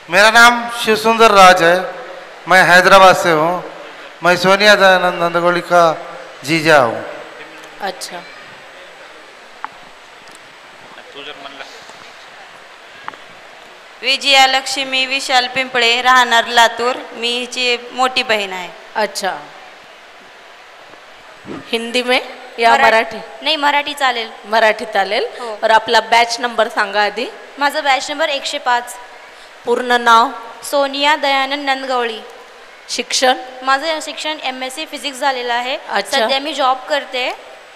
मेरा नाम शिवसुंदर राज है। मैं हैदराबाद से हूँ। मैं सोनिया दयानंद नंदगोली का जीजा हूँ। अच्छा, विजयालक्ष्मी विशाल पिंपळे, राहणार लातूर। मी हिची मोठी बहीण आहे। अच्छा। हिंदी में या मराठी? नाही, मराठी चालेल। मराठी चालेल। हो। और आपला बॅच नंबर सांगा आधी। माझा बॅच नंबर 105। पूर्ण नाव? सोनिया दयानंद नंदगवळी। शिक्षण? माझं शिक्षण MSc फिजिक्स झालेलं आहे। अच्छा। सध्या मी जॉब करते।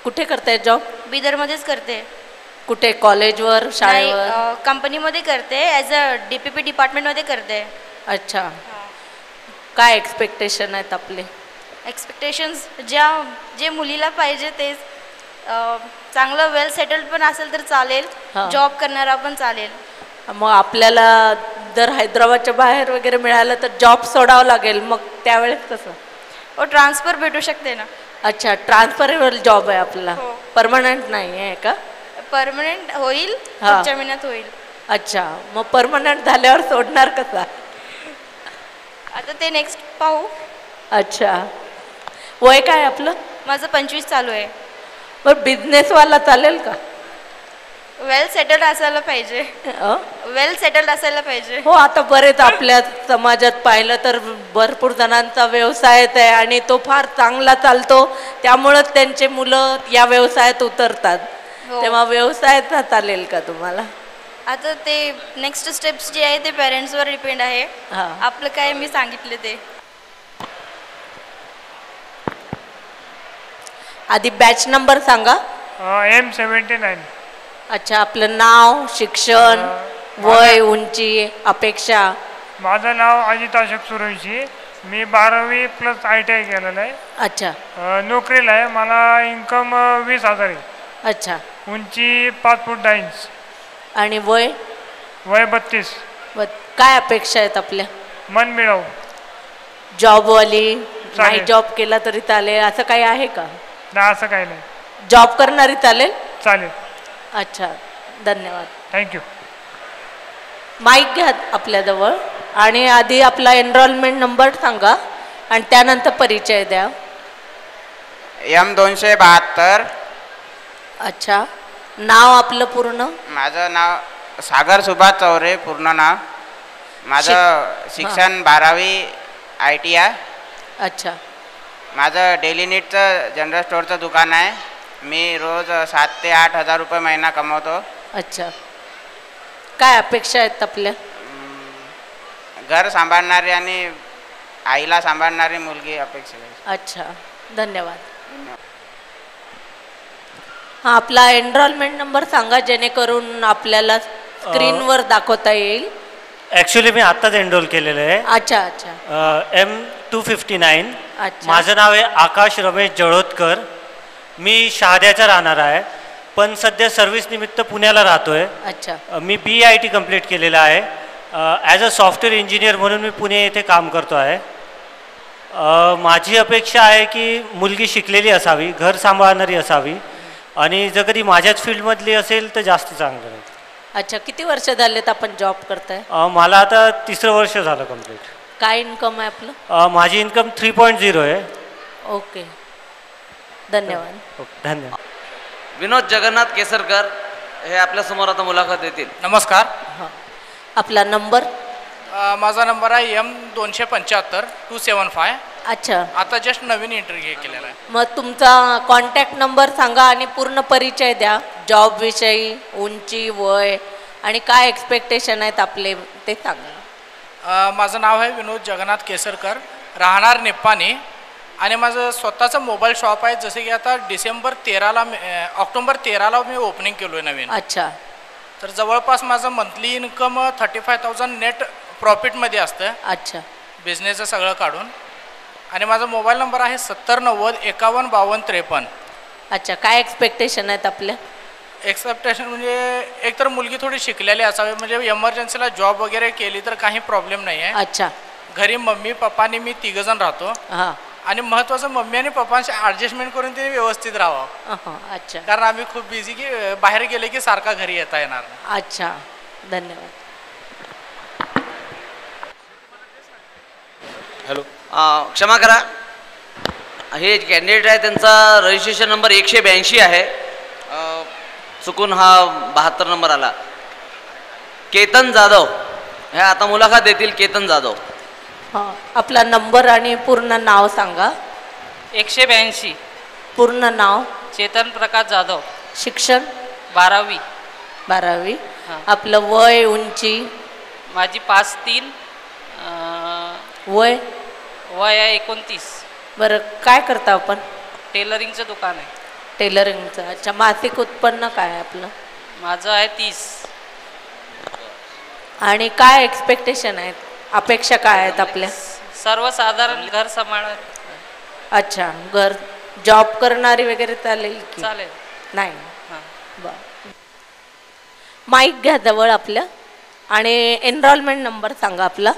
कुठे करताय जॉब? बिदरमध्येच करते। कुठे, कॉलेजवर, शाळेवर? कंपनीमध्ये करते, ॲज अ DPP डिपार्टमेंटमध्ये करते। अच्छा। काय एक्सपेक्टेशन आहेत आपले? एक्सपेक्टेशन्स जे मुलीला पाहिजे तेच, चांगलं वेल सेटल्ड पण असेल तर चालेल, जॉब करणारा पण चालेल। मग आपल्याला जर हैदराबादच्या बाहेर वगैरे मिळालं तर जॉब सोडावं लागेल, मग त्यावेळेस कसं? हो, ट्रान्सफर भेटू शकते ना। अच्छा, ट्रान्सफरेबल जॉब आहे आपला? हो। परमनंट नाही आहे का? परमनंट होईल, पुढच्या महिन्यात होईल। अच्छा, मग परमनंट झाल्यावर सोडणार कसा? आता ते नेक्स्ट पाहू। अच्छा, वय काय आपलं? माझं 25 चालू आहे। पण बिझनेसवाला चालेल का? वेल सेटल्ड असायला पाहिजे। वेल सेटल्ड असायला पाहिजे। हो, आता बरेच आपल्या समाजात पाहिलं तर भरपूर जणांचा व्यवसाय आहे आणि तो फार चांगला चालतो, त्यामुळंच त्यांचे मुलं या व्यवसायात उतरतात। तेव्हा व्यवसायात चालेल का तुम्हाला? आता ते नेक्स्ट स्टेप्स जे आहे ते पेरेंट्सवर डिपेंड आहे। आपलं काय मी सांगितले ते। आधी बॅच नंबर सांगा। M79। अच्छा, आपलं नाव, शिक्षण, वय, उंची, अपेक्षा? माझं नाव अजित अशोक सुरवंशी। मी 12वी प्लस ITI केलेलं आहे। अच्छा। नोकरीला आहे। मला इन्कम 20,000 आहे। अच्छा। उंची 5 फूट 10 इंच। आणि वय? वय 32। काय अपेक्षा आहेत आपल्या? मन मिळव। जॉबवाली, नाही जॉब केला तरी चालेल असं काही आहे का? नाही, असं काही नाही। जॉब करणारी चालेल? चालेल। अच्छा, धन्यवाद। थँक्यू। माईक घ्या आपल्याजवळ आणि आधी आपला एनरोलमेंट नंबर सांगा आणि त्यानंतर परिचय द्या। M272। अच्छा, नाव आपलं पूर्ण? माझं नाव सागर सुभाष चौरे, पूर्ण नाव। माझं शिक्षण 12वी ITI। अच्छा। माझं डेली नीडचं जनरल स्टोअरचं दुकान आहे। मी रोज 7 ते 8 हजार रुपये महिना कमवतो। अच्छा, काय अपेक्षा आहेत आपल्या? घर सांभाळणारी आणि आईला सांभाळणारी मुलगी अपेक्षा आहे। अच्छा, धन्यवाद। हां, आपला एनरोलमेंट नंबर सांगा जेणेकरून आपल्याला स्क्रीनवर दाखवता येईल। ॲक्च्युली मी आत्ताच एनरोल केलेलं आहे। अच्छा अच्छा। M259। अच्छा। माझं नाव आहे आकाश रमेश जळोतकर। मी शहाद्याचा राहणार आहे, पण सध्या सर्व्हिस निमित्त पुण्याला राहतो आहे। अच्छा। मी BIT कंप्लीट केलेलं आहे। ॲज अ सॉफ्टवेअर इंजिनियर म्हणून मी पुणे येथे काम करतो आहे। माझी अपेक्षा आहे की मुलगी शिकलेली असावी, घर सांभाळणारी असावी आणि जर कधी माझ्याच फील्डमधली असेल तर जास्त चांगलं राहील। अच्छा, किती वर्ष झालेत आपण जॉब करताय? मला आता 3रं वर्ष झालं कंप्लीट। काय इन्कम आहे आपलं? माझी इन्कम 3.0 आहे। ओके, धन्यवाद। धन्यवाद। विनोद जगन्नाथ केसरकर हे आपल्या समोर आता मुलाखत देतील। नमस्कार। आपला नंबर? माझा नंबर आहे M275 275। अच्छा, आता जस्ट नवीन इंटरव्ह्यू केलेला आहे। मग तुमचा कॉन्टॅक्ट नंबर सांगा आणि पूर्ण परिचय द्या, जॉबविषयी, उंची, वय आणि काय एक्सपेक्टेशन आहेत आपले ते सांगा। माझं नाव आहे विनोद जगन्नाथ केसरकर, राहणार निप्पाणी आणि माझं स्वतःचं मोबाईल शॉप आहे। जसे की आता ऑक्टोबर 13ला मी ओपनिंग केलो आहे नवीन। अच्छा। तर जवळपास माझं मंथली इन्कम 35,000 नेट प्रॉफिटमध्ये असतं। अच्छा। बिझनेसचं सगळं काढून। आणि माझा मोबाईल नंबर आहे 7090 51 52 53। अच्छा, काय एक्सपेक्टेशन आहेत आपल्या? एक्सपेक्टेशन म्हणजे एकतर मुलगी थोडी शिकलेली असावी, म्हणजे इमर्जन्सीला जॉब वगैरे केली तर काही प्रॉब्लेम नाही आहे। अच्छा। घरी मम्मी पप्पा आणि मी 3 जण राहतो। हां। आणि महत्त्वाचं मम्मी आणि पप्पांशी ॲडजस्टमेंट करून ते व्यवस्थित राहावं। अच्छा। कारण आम्ही खूप बिझी की बाहेर गेले की सारखा घरी येता येणार नाही। अच्छा, धन्यवाद। क्षमा करा, हे कॅन्डिडेट आहे त्यांचा रजिस्ट्रेशन नंबर 182 आहे. चुकून हा 72 नंबर आला. केतन जाधव हे आता मुलाखत देतील. केतन जाधव. हां, आपला नंबर आणि पूर्ण नाव सांगा. 182. पूर्ण नाव? चेतन प्रकाश जाधव. शिक्षण? 12वी. 12वी. आपलं वय, उंची? माझी 5'3". वय? वय आहे 29. बरं, काय करता आपण? टेलरिंगचं दुकान आहे. टेलरिंगचं. अच्छा. मासिक उत्पन्न काय आहे आपलं? माझं आहे 30. आणि काय एक्सपेक्टेशन आहेत, अपेक्षा काय आहेत आपल्या? सर्वसाधारण घर सांभाळणार. अच्छा. घर जॉब करणारी वगैरे चालेल की? चालेल. नाही. बर. माईक घ्या जवळ आपलं आणि एनरोलमेंट नंबर सांगा आपला.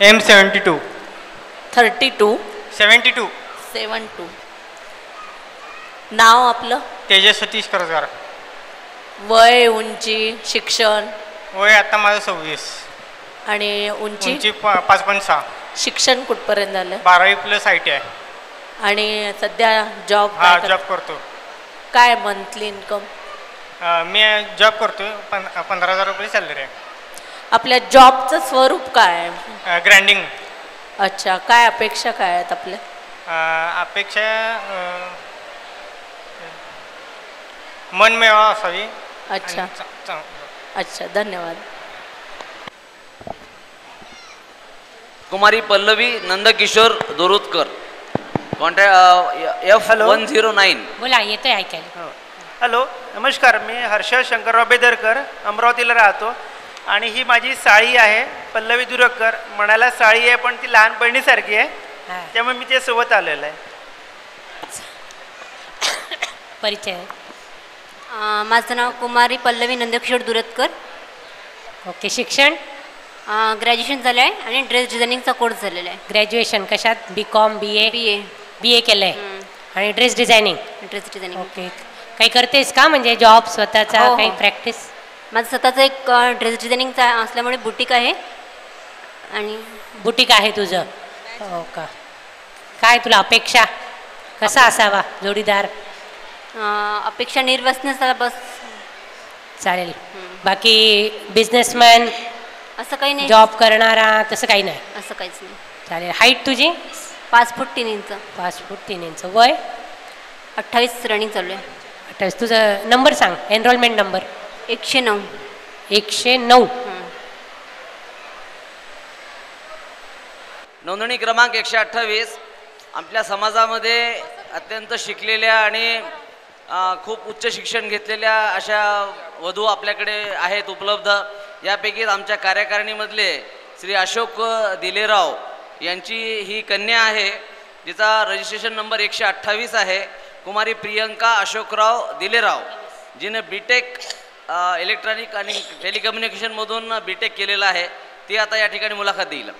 M72. 32. 72. 72. नाव आपलं? तेजस सतीश करजगार. वय, उंची, शिक्षण? वय आता माझं 26. आणि उंची? उंची 5.6. शिक्षण कुठपर्यंत झालं? 12वी+ IT आहे. आणि सध्या जॉब? हा, जॉब करतो. काय मंथली इन्कम? मी जॉब करतो. 15,000 रुपये सॅलरी आहे. आपल्या जॉबचं स्वरूप काय आहे? ग्रँडिंग. अच्छा. काय अपेक्षा काय आहेत आपल्या? अपेक्षा मनमेळा असावी. अच्छा. अच्छा, धन्यवाद. कुमारी पल्लवी नंदकिशोर दोरुतकर. Contact F109. बोला, येतोय ऐकायला. हॅलो, नमस्कार. मी हर्ष शंकरराव बेदरकर, अमरावतीला राहतो. आणि ही माझी साळी आहे, पल्लवी दुरकर. म्हणायला साळी आहे पण ती लहान बहिणीसारखी आहे, त्यामुळे मी तिच्यासोबत आलेलं आहे. परिचय? माझं नाव कुमारी पल्लवी नंदकिशोर दुरतकर. ओके. शिक्षण? ग्रॅज्युएशन झालं आहे आणि ड्रेस डिझायनिंगचा कोर्स झालेला आहे. ग्रॅज्युएशन कशात? BCom, BA? BA केलं आहे. आणि dress designing? Dress designing. Okay. काही करतेस का, म्हणजे जॉब स्वतःचा? काही प्रॅक्टिस? माझं स्वतःचं एक ड्रेस डिझायनिंगचा असल्यामुळे बुटीक आहे. आणि बुटीक आहे तुझं? हो का. काय तुला अपेक्षा, कसा असावा जोडीदार? अपेक्षा निर्वसण्याचा बस. चालेल. बाकी बिझनेसमॅन असं काही नाही? जॉब करणारा तसं काही नाही? असं काहीच नाही. चालेल. हाईट तुझी? 5 फूट 3 इंच. 5 फूट 3 इंच. वय? 28 रनिंग चालू आहे. 28. तुझं नंबर सांग, एनरोलमेंट नंबर. 109. 109. नोंदणी क्रमांक 128. आपल्या समाजामध्ये अत्यंत शिकलेल्या आणि खूप उच्च शिक्षण घेतलेल्या अशा वधू आपल्याकडे आहेत उपलब्ध. यापैकीच आमच्या कार्यकारिणीमधले श्री अशोक दिलेराव यांची ही कन्या आहे, जिचा रजिस्ट्रेशन नंबर 128 आहे. कुमारी प्रियंका अशोकराव दिलेराव, जिने BTech इलेक्ट्रॉनिक आणि टेलिकम्युनिकेशनमधून BTech केलेलं आहे. ती आता या ठिकाणी मुलाखत देईल.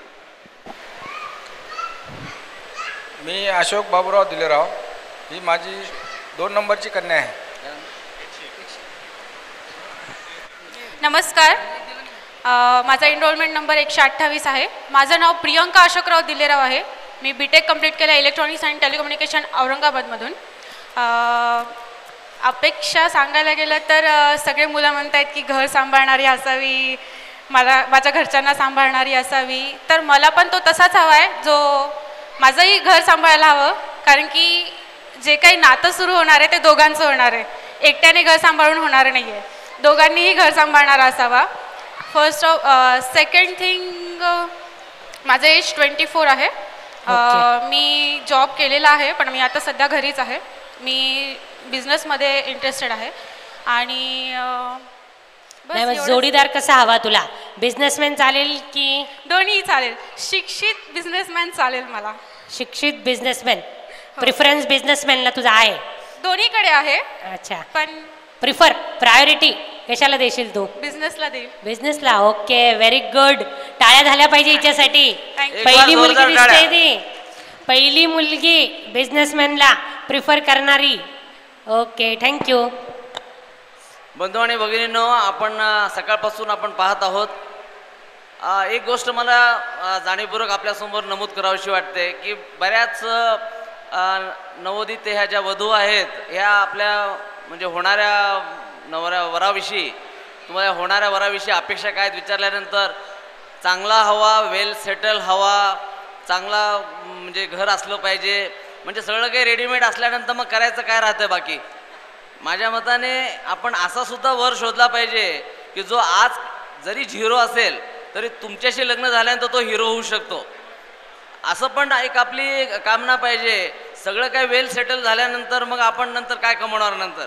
मी अशोक बाबूराव दिलेराव. ही माझी 2 नंबरची कन्या आहे. नमस्कार. माझा एनरोलमेंट नंबर 128 आहे. माझं नाव प्रियंका अशोकराव दिलेराव आहे. मी BTech कंप्लीट केलं इलेक्ट्रॉनिक्स आणि टेलिकम्युनिकेशन औरंगाबादमधून. अपेक्षा सांगायला गेलं तर सगळे मुलं म्हणत आहेत की घर सांभाळणारी असावी, माझ्या घरच्यांना सांभाळणारी असावी. तर मला पण तो तसाच हवा आहे, जो माझंही घर सांभाळायला हवं. कारण की जे काही नातं सुरू होणार आहे ते दोघांचं होणार आहे. एकट्याने घर सांभाळून होणार नाही आहे. दोघांनीही घर सांभाळणारा असावा. सेकंड थिंग, माझं एज 24 आहे. मी जॉब केलेला आहे पण मी आता सध्या घरीच आहे. मी बिझनेसमध्ये इंटरेस्टेड आहे. आणि जोडीदार कसा हवा तुला? बिझनेसमॅन चालेल की? दोन्ही चालेल. शिक्षित बिझनेसमॅन चालेल मला. शिक्षित बिझनेसमॅन. प्रिफरन्स बिझनेसमॅनला तुझा आहे? दोन्हीकडे आहे. अच्छा. पण प्रायोरिटी कशाला देशील तू? बिझनेसला देईल. बिझनेसला. Okay, very good. टाळ्या झाल्या पाहिजे हिच्यासाठी. पहिली मुलगी दिसते ती. पहिली मुलगी बिझनेसमॅनला प्रिफर करणारी. Okay, thank you. बंधू आणि भगिनींनो, आपण सकाळपासून आपण पाहत आहोत एक गोष्ट मला जाणीवपूर्वक आपल्यासमोर नमूद करावीशी वाटते की बऱ्याच नवोदित ह्या ज्या वधू आहेत ह्या आपल्या म्हणजे होणाऱ्या वराविषयी तुम्हाला होणाऱ्या वराविषयी अपेक्षा काय आहेत विचारल्यानंतर चांगला हवा, वेल सेटल हवा, चांगला म्हणजे घर असलं पाहिजे, म्हणजे सगळं काही रेडीमेड असल्यानंतर मग करायचं काय राहतं बाकी. माझ्या मताने आपण असा सुद्धा वर शोधला पाहिजे की जो आज जरी झिरो असेल तरी तुमच्याशी लग्न झाल्यानंतर तो हिरो होऊ शकतो. असं पण एक आपली कामना पाहिजे. सगळं काय वेल सेटल झाल्यानंतर मग आपण नंतर काय कमवणार नंतर.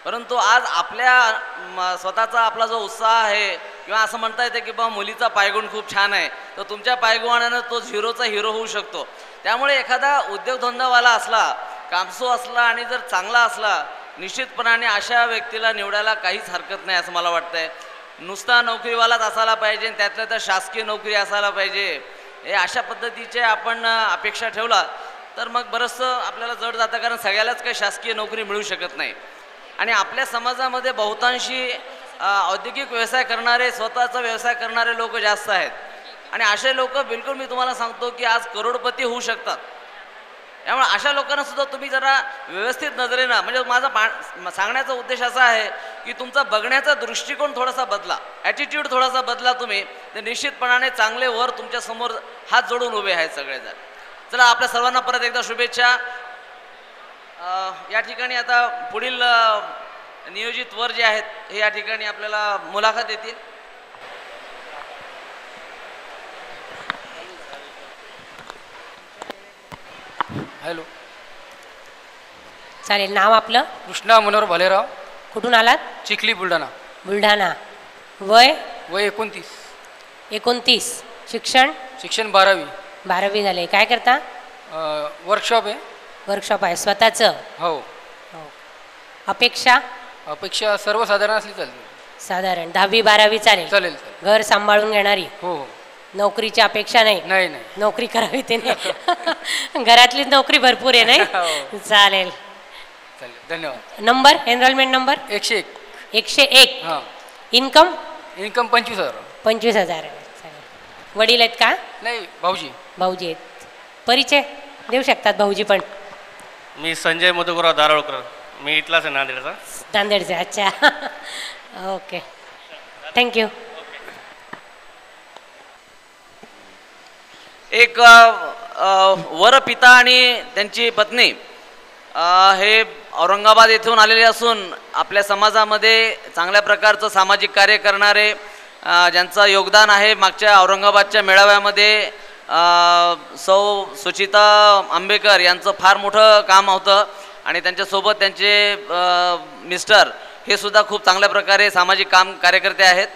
परंतु आज आपल्या स्वतःचा आपला जो उत्साह आहे किंवा असं म्हणता येते की बा मुलीचा पायगुण खूप छान आहे तर तुमच्या पायगुणानं तो झिरोचा हिरो होऊ शकतो. त्यामुळे एखादा उद्योगधंदावाला असला, कामसू असला आणि जर चांगला असला निश्चितपणाने अशा व्यक्तीला निवडायला काहीच हरकत नाही असं मला वाटतंय. नुसता नोकरीवालाच असायला पाहिजे, त्यातल्या तर शासकीय नोकरी असायला पाहिजे, हे अशा पद्धतीचे आपण अपेक्षा ठेवला तर मग बरंचसं आपल्याला जड जातं, कारण सगळ्यालाच काही शासकीय नोकरी मिळू शकत नाही. आणि आपल्या समाजामध्ये बहुतांशी औद्योगिक व्यवसाय करणारे, स्वतःचा व्यवसाय करणारे लोक जास्त आहेत. आणि असे लोक बिलकुल मी तुम्हाला सांगतो की आज करोडपती होऊ शकतात. त्यामुळे अशा लोकांना सुद्धा तुम्ही जरा व्यवस्थित नजरेनं, म्हणजे माझा सांगण्याचा उद्देश असा आहे की तुमचा बघण्याचा दृष्टिकोन थोडासा बदला, ॲटिट्यूड थोडासा बदला तुम्ही, तर निश्चितपणाने चांगले वर तुमच्यासमोर हात जोडून उभे आहेत सगळेजण. चला आपल्या सर्वांना परत एकदा शुभेच्छा. या ठिकाणी आता पुढील नियोजित वर जे आहेत हे या ठिकाणी आपल्याला मुलाखत देतील. हॅलो, चालेल. नाव आपलं? कृष्णा मनोहर भालेराव. कुठून आलात? चिखली, बुलढाणा. बुलढाणा. वय? वय 29. 29. शिक्षण? शिक्षण 12वी. 12वी झाले. काय करता? वर्कशॉप आहे. वर्कशॉप आहे स्वतःचं? हो. अपेक्षा? अपेक्षा सर्वसाधारण असली चालेल. साधारण 10वी 12वी चालेल? चालेल. घर सांभाळून घेणारी? हो हो. नोकरीची अपेक्षा नाही? नाही नाही. नोकरी करावी ते नाही. घरातली नोकरी भरपूर आहे नाही? चालेल चालेल. धन्यवाद. Number, enrolment number? 101. 101. हां. इन्कम? इन्कम 25,000. 25,000. चालेल. वडील आहेत का? नाही, भाऊजी. भाऊजी आहेत. परिचय देऊ शकतात भाऊजी पण? मी संजय मधुकरराव दारोळकर. मी इथलाच आहे, नांदेडचा. नांदेडचा. अच्छा. Okay, thank you. एक वरपिता आणि त्यांची पत्नी हे औरंगाबाद येथून आलेले असून आपल्या समाजामध्ये चांगल्या प्रकारचं सामाजिक कार्य करणारे, ज्यांचं योगदान आहे. मागच्या औरंगाबादच्या मेळाव्यामध्ये सौ सुचिता आंबेकर यांचं फार मोठं काम होतं आणि त्यांच्यासोबत त्यांचे मिस्टर हे सुद्धा खूप चांगल्या प्रकारे सामाजिक काम कार्यकर्ते आहेत.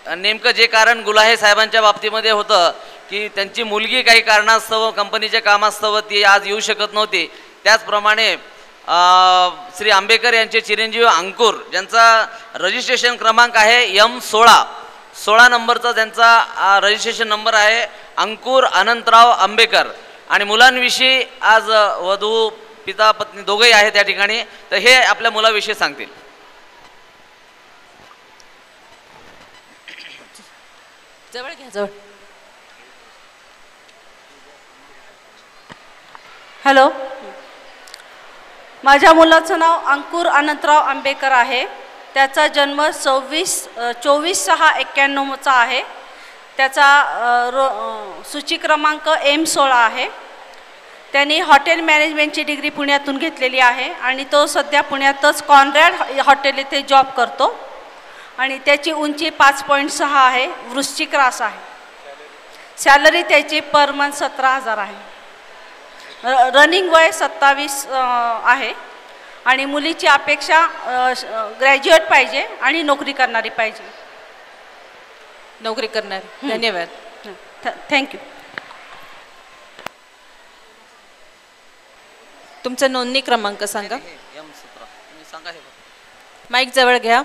नेमकं जे कारण गुलाहे साहेबांच्या बाबतीमध्ये होतं की त्यांची मुलगी काही कारणास्तव, कंपनीच्या कामास्तव ती आज येऊ शकत नव्हती. त्याचप्रमाणे श्री आंबेकर यांचे चिरंजीव अंकुर, ज्यांचा रजिस्ट्रेशन क्रमांक आहे M16, 16 नंबरचा त्यांचा रजिस्ट्रेशन नंबर आहे, अंकुर अनंतराव आंबेकर. आणि मुलांविषयी आज वधू पिता पत्नी दोघेही आहेत या ठिकाणी, तर हे आपल्या मुलाविषयी सांगतील. जवळ घ्या, जवळ. हॅलो, माझ्या मुलाचं नाव अंकुर अनंतराव आंबेकर आहे. त्याचा जन्म 24/6/91 आहे. त्याचा सूची क्रमांक M16 आहे. त्यांनी हॉटेल मॅनेजमेंटची डिग्री पुण्यातून घेतलेली आहे आणि तो सध्या पुण्यातच कॉन्रॅड हॉटेल येथे जॉब करतो आणि त्याची उंची 5.6 आहे. वृश्चिक रास आहे. सॅलरी त्याची पर मंथ 17,000 आहे. रनिंग वय 27 आहे आणि मुलीची अपेक्षा ग्रॅज्युएट पाहिजे आणि नोकरी करणारी पाहिजे. नोकरी करणारी. धन्यवाद. थँक्यू. तुमचा नोंदणी क्रमांक सांगा. माईक जवळ घ्या.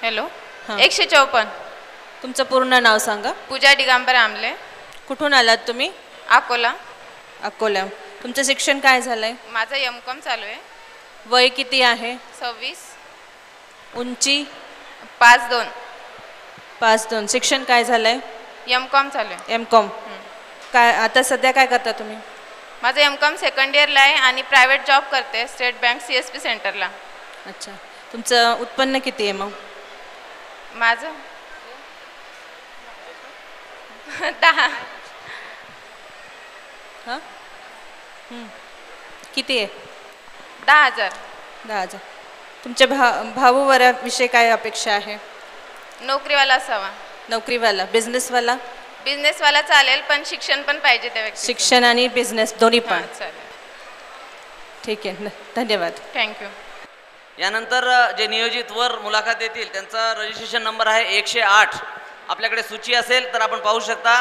हॅलो, 154. तुमचं पूर्ण नाव सांगा. पूजा दिगंबर आमले. कुठून आलात तुम्ही? अकोला. अकोला. तुमचं शिक्षण काय झालंय? माझं M.Com चालू आहे. वय किती आहे? 26. उंची 5'2". 5'2". शिक्षण काय झालंय? M.Com चालू आहे. M.Com. काय आता सध्या काय करता तुम्ही? माझं M.Com सेकंड इयरला आहे आणि प्रायव्हेट जॉब करते स्टेट बँक CSP सेंटरला. अच्छा. तुमचं उत्पन्न किती आहे मग? माझं 10. हां किती आहे? 10,000. 10,000. तुमच्या भाऊ वराविषयी काय अपेक्षा आहे? नोकरीवाला असावा. नोकरीवाला, बिझनेसवाला? बिझनेसवाला चालेल पण शिक्षण पण पाहिजे त्या व्यक्तीचं. शिक्षण आणि बिझनेस दोन्ही पण. चालेल. ठीक आहे, धन्यवाद. थँक्यू. यानंतर जे नियोजित वर मुलाखत देतील त्यांचा रजिस्ट्रेशन नंबर आहे 108. आपल्याकडे सूची असेल तर आपण पाहू शकता.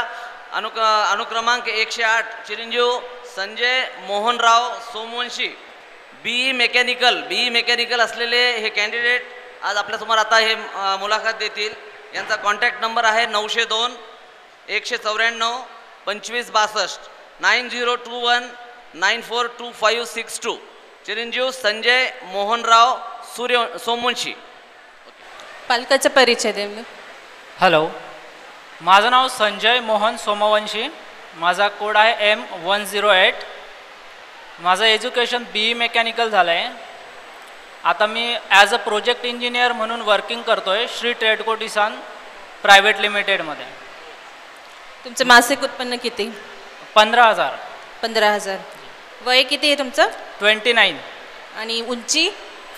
अनुक्रमांक 108 चिरंजीव संजय मोहनराव सोमवंशी, BE मेकॅनिकल असलेले हे कॅन्डिडेट आज आपल्यासमोर आता हे मुलाखत देतील. यांचा कॉन्टॅक्ट नंबर आहे 902 194 2562 9021 942562. चिरंजीव संजय मोहनराव सोमवंशी. पालकाचा परिचय द्या. हॅलो, माझं नाव संजय मोहन सोमवंशी. माझा कोड आहे M108. माझं एज्युकेशन BE मेकॅनिकल झालं आहे. आता मी ॲज अ प्रोजेक्ट इंजिनियर म्हणून वर्किंग करतो आहे श्री ट्रेडको डिसान प्रायव्हेट लिमिटेडमध्ये. तुमचं मासिक उत्पन्न किती? 15,000. 15,000. वय किती आहे तुमचं? 29. आणि उंची?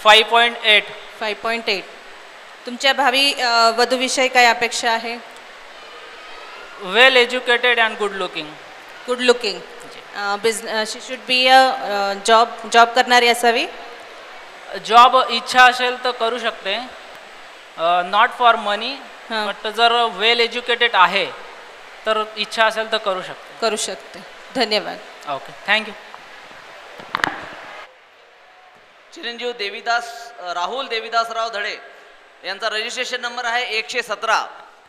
5.8. 5.8. तुमच्या भावी वधूविषयी काय अपेक्षा आहे? Well educated and good looking. Good looking. She should be a job करणारी असावी. जॉब इच्छा असेल तर करू शकते. नॉट फॉर मनी, बट जर वेल एज्युकेटेड आहे तर इच्छा असेल तर करू शकते. धन्यवाद. Okay, thank you. चिरंजीव राहुल देवीदासराव धडे यांचा रजिस्ट्रेशन नंबर आहे 117.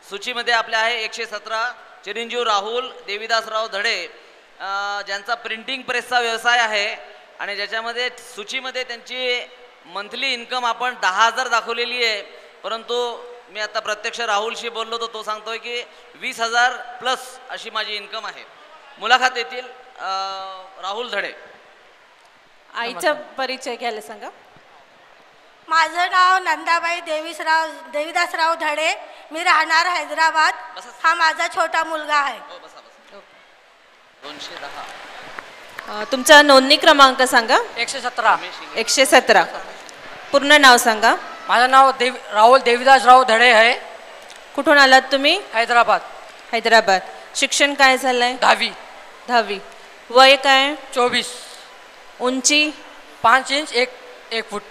सूचीमध्ये आपल्या आहे 117. चिरंजीव राहुल देवीदासराव धडे ज्यांचा प्रिंटिंग प्रेसचा व्यवसाय आहे आणि ज्याच्यामध्ये सूचीमध्ये त्यांची मंथली इन्कम आपण 10,000 दाखवलेली आहे. परंतु मी आता प्रत्यक्ष राहुलशी बोललो तर तो सांगतोय की 20,000 प्लस अशी माझी इन्कम आहे. मुलाखत येतील राहुल धडे. आईचा परिचय घ्यायला सांगा. माझं नाव नंदाबाई देवीदासराव धडे. मी राहणार हैदराबाद. हा माझा छोटा मुलगा आहे. 210. तुमचा नोंदणी क्रमांक सांगा. 117. 117. पूर्ण नाव सांगा. माझं नाव राहुल देवीदासराव धडे आहे. कुठून आलात तुम्ही? हैदराबाद. हैदराबाद. शिक्षण काय झालंय? 10वी. 10वी. वय काय? 24. उंची? 5 इंच 1 फूट.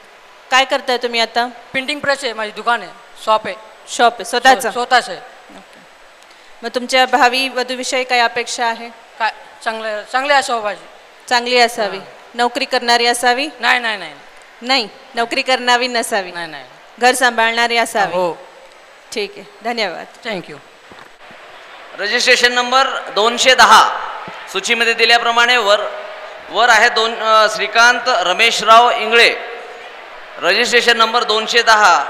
काय करताय तुम्ही आता? प्रिंटिंग प्रेस आहे, माझी दुकान आहे, शॉप आहे. शॉप आहे स्वतःचं? स्वतःच आहे. मग तुमच्या भावी वधूविषयी काय अपेक्षा आहे? काय चांगले असावं पाहिजे. चांगली असावी. नोकरी करणारी असावी? नाही नाही नाही नाही, नोकरी करणारी नसावी. नाही नाही. घर सांभाळणारी असावी. हो. ठीक आहे, धन्यवाद. थँक्यू. Registration number 210. सूचीमध्ये दिल्याप्रमाणे वर आहे Shrikant Rameshrao Ingale. Registration number 210.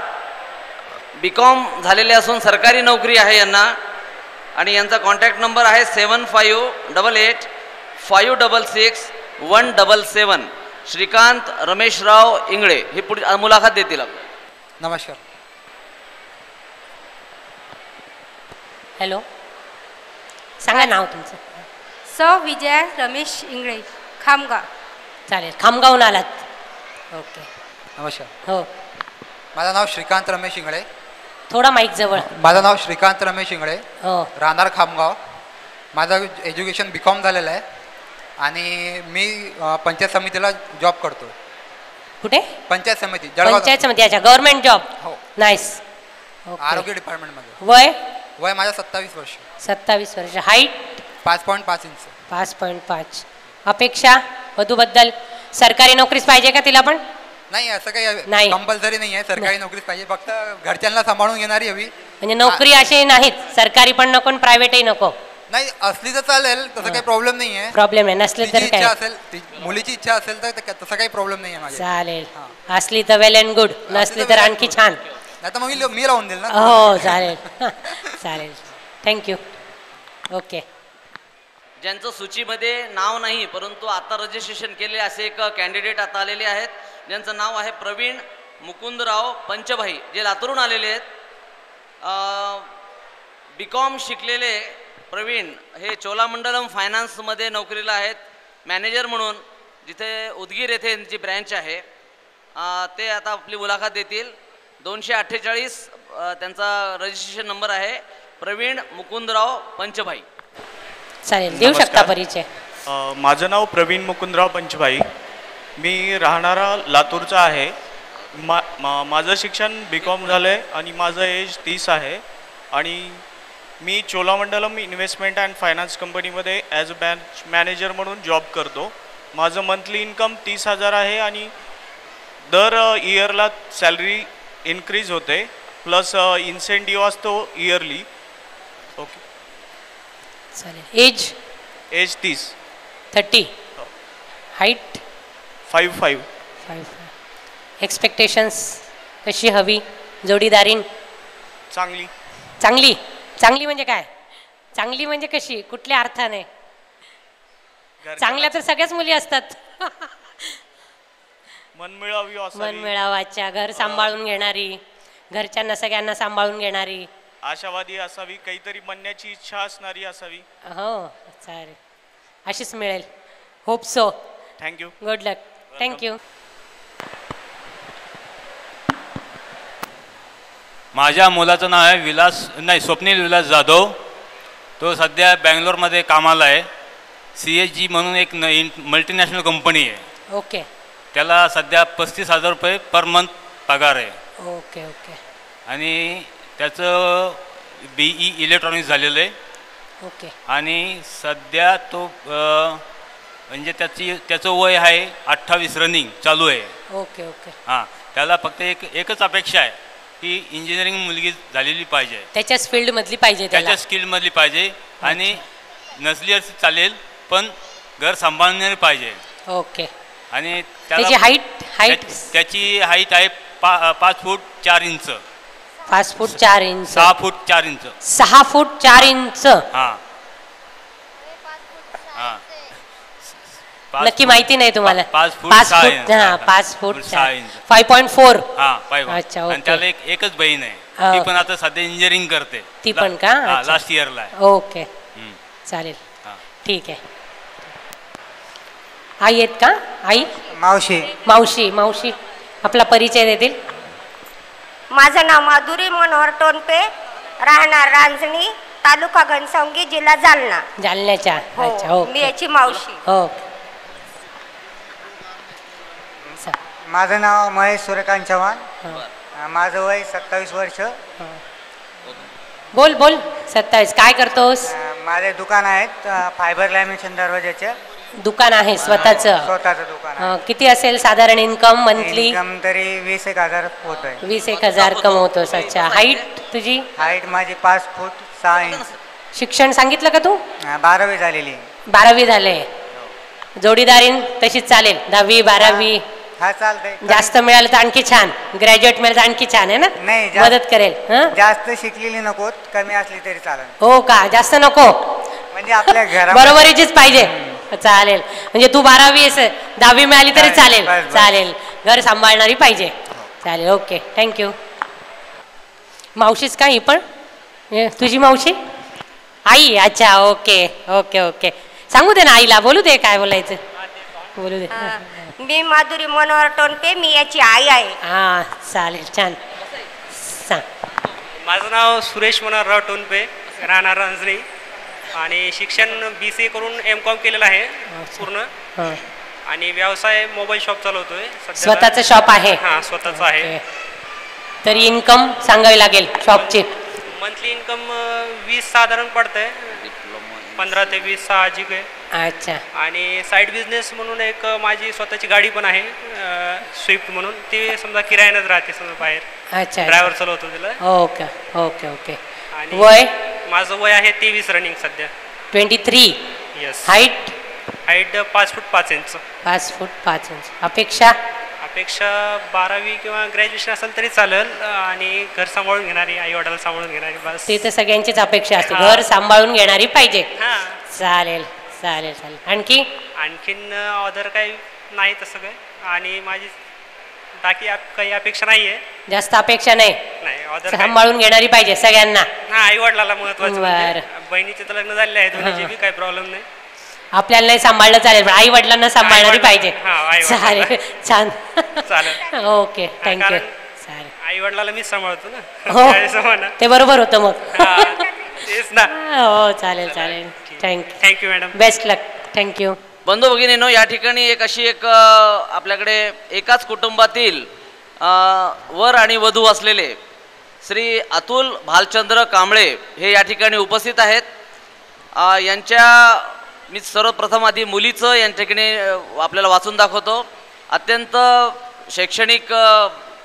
BCom झालेले असून सरकारी नोकरी आहे यांना आणि यांचा कॉन्टॅक्ट नंबर आहे 7588 566 177. श्रीकांत रमेशराव इंगळे हे पुढे मुलाखत देतील. नमस्कार. हॅलो, सांगा नाव तुमचं. विजया रमेश इंगळे, खामगाव. चालेल, खामगावून आलात. ओके, नमस्कार. हो. माझं नाव श्रीकांत रमेश इंगळे. थोडा माईक जवळ. माझं नाव श्रीकांत रमेश इंगळे. हो. राहणार खामगाव. माझं एज्युकेशन BCom झालेलं आहे आणि मी पंचायत समितीला जॉब करतो. कुठे? पंचायत समिती, पंचायत समिती. अच्छा, गव्हर्नमेंट जॉब. हो. नाईस. आरोग्य डिपार्टमेंटमध्ये. वय माझं 27 वर्ष. 27 वर्ष. हाईट? 5.5 इंच. 5.5. अपेक्षा वधूबद्दल? सरकारी नोकरीच पाहिजे का तिला पण? नाही, असं काही कंपल्सरी नाही आहे. सरकारी नोकरीच पाहिजे, फक्त घरच्यांना सांभाळून घेणारी हवी. म्हणजे नोकरी अशी नाहीत, सरकारी पण नको प्रायव्हेटही नको. नाही, असली तर चालेल, तसं काही प्रॉब्लेम नाही आहे. प्रॉब्लेम नाही. नसले तर काय असेल, मुलीची इच्छा असेल तर तसं काही प्रॉब्लेम नाही आहे. चालेल. असली तर वेल अँड गुड, नसली तर आणखी छान. नाही तर मग मी लावून देईल ना. हो चालेल चालेल थँक्यू. ओके. ज्यांचं सूचीमध्ये नाव नाही परंतु आता रजिस्ट्रेशन केले असे एक कॅन्डिडेट आता आलेले आहेत, ज्यांचं नाव आहे प्रवीण मुकुंदराव पंचभाई, जे लातूरून आलेले आहेत. BCom शिकलेले प्रवीण हे चोलामंडलम फायनान्समध्ये नोकरीला आहेत मॅनेजर म्हणून, जिथे उदगीर येथे त्यांची ब्रँच आहे. ते आता आपली मुलाखत देतील. 248 त्यांचा रजिस्ट्रेशन नंबर आहे. प्रवीण मुकुंदराव पंचभाई. चालेल देऊ शकता परिचय. माझं नाव प्रवीण मुकुंदराव पंचभाई, मी राहणारा लातूरचा आहे. माझं शिक्षण BCom झालं आहे आणि माझं एज 30 आहे आणि मी चोलामंडलम इन्व्हेस्टमेंट अँड फायनान्स कंपनीमध्ये ॲज अ ब्रँच मॅनेजर म्हणून जॉब करतो. माझं मंथली इन्कम 30,000 आहे आणि दर इयरला सॅलरी इन्क्रीज होते, प्लस इन्सेंटिव्ह असतो इयरली. ओके चालेल. एज 30. हाईट 5'5". एक्सपेक्टेशन्स कशी हवी जोडीदारीन? चांगली. चांगली चांगली म्हणजे काय? चांगली म्हणजे कशी, कुठल्या अर्थाने? चांगल्या तर सगळ्याच मुली असतात. मनमिळावाच्या, घर सांभाळून घेणारी, घरच्यांना सगळ्यांना सांभाळून घेणारी, आशावादी असावी, काहीतरी बनण्याची इच्छा असणारी असावी. हो चालेल, अशीच मिळेल. Hope so. थँक्यू. गुड लक. थँक्यू. माझ्या मुलाचं नाव आहे स्वप्नील विलास जाधव. तो सध्या बँगलोरमध्ये कामाला आहे. CSG म्हणून एक मल्टीनॅशनल कंपनी आहे. ओके. त्याला सध्या 35,000 रुपये पर मंथ पगार आहे. Okay okay. आणि त्याचं BE इलेक्ट्रॉनिक्स झालेलं आहे. ओके. आणि सध्या तो म्हणजे त्याचं वय आहे 28 रनिंग चालू आहे. Okay okay. हां, त्याला फक्त एकच अपेक्षा आहे की इंजिनिअरिंग मुलगी झालेली पाहिजे, त्याच्याच फील्डमधली पाहिजे, त्याच्या स्किलमधली पाहिजे आणि नसली असं चालेल पण घर सांभाळणारी पाहिजे. ओके. आणि त्याची हाईट त्याची हाईट आहे 5 फूट 4 इंच. 5 फूट 4 इंच. 6 फूट 4 इंच. 6 फूट 4 इंच. हां हां. नक्की माहिती नाही तुम्हाला? 5 फूट 6 इंच. 5.4. अच्छा. आणि त्याला एकच बहीण आहे, ती पण आता सध्या इंजिनिअरिंग करते. ती पण का? लास्ट इयरला आहे. ओके चालेल. ठीक आहे. आई आहेत का? आई? मावशी आपला परिचय देतील. माझं नाव माधुरी मनोहर टोनपे, राहणार रांजणी, तालुका घनसावंगी, जिल्हा जालना. जालन्याच्या? अच्छा. ओके. मी याची मावशी. ओके. माझं नाव महेश सूर्यकांत चव्हाण, माझं वय 27 वर्ष. बोल 27. काय करतोस? माझे दुकान आहेत फायबर लॅमिनेशन दरवाजाचे. दुकान आहे स्वतःचं दुकान. किती असेल साधारण इन्कम मंथली? इन्कम तरी 20,000 होत आहे. 20,000 कमवतोस. अच्छा. हाईट तुझी? हाईट माझी 5 फूट 6 इंच. शिक्षण सांगितलं का तू? 12वी झालेली. 12वी झाले. जोडीदारीन तशीच चालेल? 10वी 12वी? हा चालतंय. जास्त मिळालं तर आणखी छान, ग्रॅज्युएट मिळालं तर आणखी छान आहे ना. नाही, मदत करेल. जास्त शिकलेली नको, कमी असली तरी चालेल. हो का? जास्त नको म्हणजे आपल्या घरा बरोबरीचीच पाहिजे. चालेल. म्हणजे तू 12वी 10वी मिळाली तरी चालेल. चालेल. घर सांभाळणारी पाहिजे. चालेल. ओके. थँक्यू. मावशीच का ही पण? तुझी मावशी? आई? अच्छा. Okay okay okay. सांगू दे ना आईला, बोलू दे काय बोलायचं, बोलू दे. मी माधुरी मनोहर टोनपे, मी याची आई आहे. हां चालेल. छान. सांग. माझं नाव सुरेश मनोहरराव टोनपे, राहणार रांजणी आणि शिक्षण BCA करून MCom केलेलं आहे पूर्ण. आणि व्यवसाय मोबाईल शॉप चालवतोय. स्वतःचं शॉप आहे? हां स्वतःचं आहे. तरी इन्कम सांगावी लागेल शॉपची? मंथली इन्कम 20 साधारण पडतंय, 15 ते 20 साहजिक आहे. अच्छा. आणि साईड बिझनेस म्हणून एक माझी स्वतःची गाडी पण आहे स्विफ्ट म्हणून, ती समजा किरायानंच राहते समजा बाहेर. अच्छा. ड्रायव्हर चालवतो तिला. Okay okay okay. आणि वय? माझं वय आहे 23 रनिंग सध्या. 23. येस. हाईट? 5 फूट 5 इंच. 5 फूट 5 इंच. अपेक्षा? अपेक्षा 12वी किंवा ग्रॅज्युएशन असेल तरी चालेल आणि घर सांभाळून घेणारी, आई वडिलाला सांभाळून घेणारी, बस. ते तर सगळ्यांचीच अपेक्षा असते, हा. घर सांभाळून घेणारी पाहिजे. हां. चालेल चालेल चालेल. आणखी आणखीन ऑदर काही नाही तसं काय, आणि माझी बाकी काही अपेक्षा नाही आहे. जास्त अपेक्षा नाही, ऑदर सांभाळून घेणारी पाहिजे सगळ्यांना. हां, आई वडिलाला महत्वाचं. बरं. बहिणीचे तर लग्न झाले आहे दोन्हीचे बी, काही प्रॉब्लेम नाही. आपल्याला नाही सांभाळलं चालेल, पण आई वडिलांना सांभाळणारी पाहिजे. चालेल, छान. चालेल. Okay, thank you. आई वडिलाला मीच सांभाळतो ना. हो, त्याच्यासमोर ते बरोबर होतं मग. तेच ना. हो, चालेल चालेल. Thank you madam. बेस्ट लक. थँक्यू. बंधू भगिनींनो, या ठिकाणी एक आपल्याकडे एकाच कुटुंबातील वर आणि वधू असलेले श्री अतुल भालचंद्र कांबळे हे या ठिकाणी उपस्थित आहेत. यांच्या मी सर्वप्रथम आधी मुलीचं या ठिकाणी आपल्याला वाचून दाखवतो. अत्यंत शैक्षणिक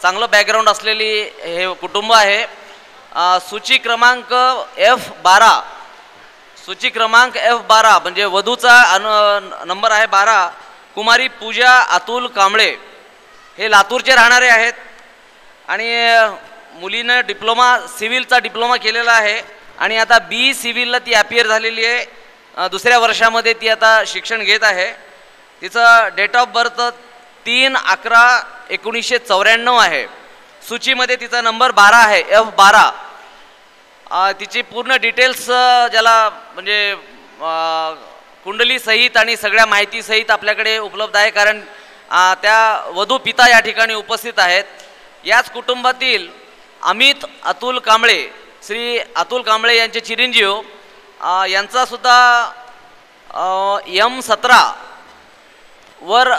चांगलं बॅकग्राऊंड असलेली हे कुटुंब आहे. सूची क्रमांक F12, सूची क्रमांक F12 म्हणजे वधूचा नंबर आहे 12. कुमारी पूजा अतुल कांबळे हे लातूरचे राहणारे आहेत आणि मुलीनं सिव्हिलचा डिप्लोमा केलेला आहे आणि आता B सिव्हिलला ती ॲपियर झालेली आहे. दुसऱ्या वर्षामध्ये ती आता शिक्षण घेत आहे. तिचं डेट ऑफ बर्थ 3/11/1994 आहे. सूचीमध्ये तिचा नंबर 12 आहे, F12. तिची पूर्ण डिटेल्स ज्याला म्हणजे कुंडली सहित आणि सगळ्या माहिती सहित आपल्याकडे उपलब्ध आहे, कारण त्या वधू पिता या ठिकाणी उपस्थित आहेत. याच कुटुंबातील अमित अतुल कांबळे, श्री अतुल कांबळे यांचे चिरंजीव, यांचा सुद्धा M17 वर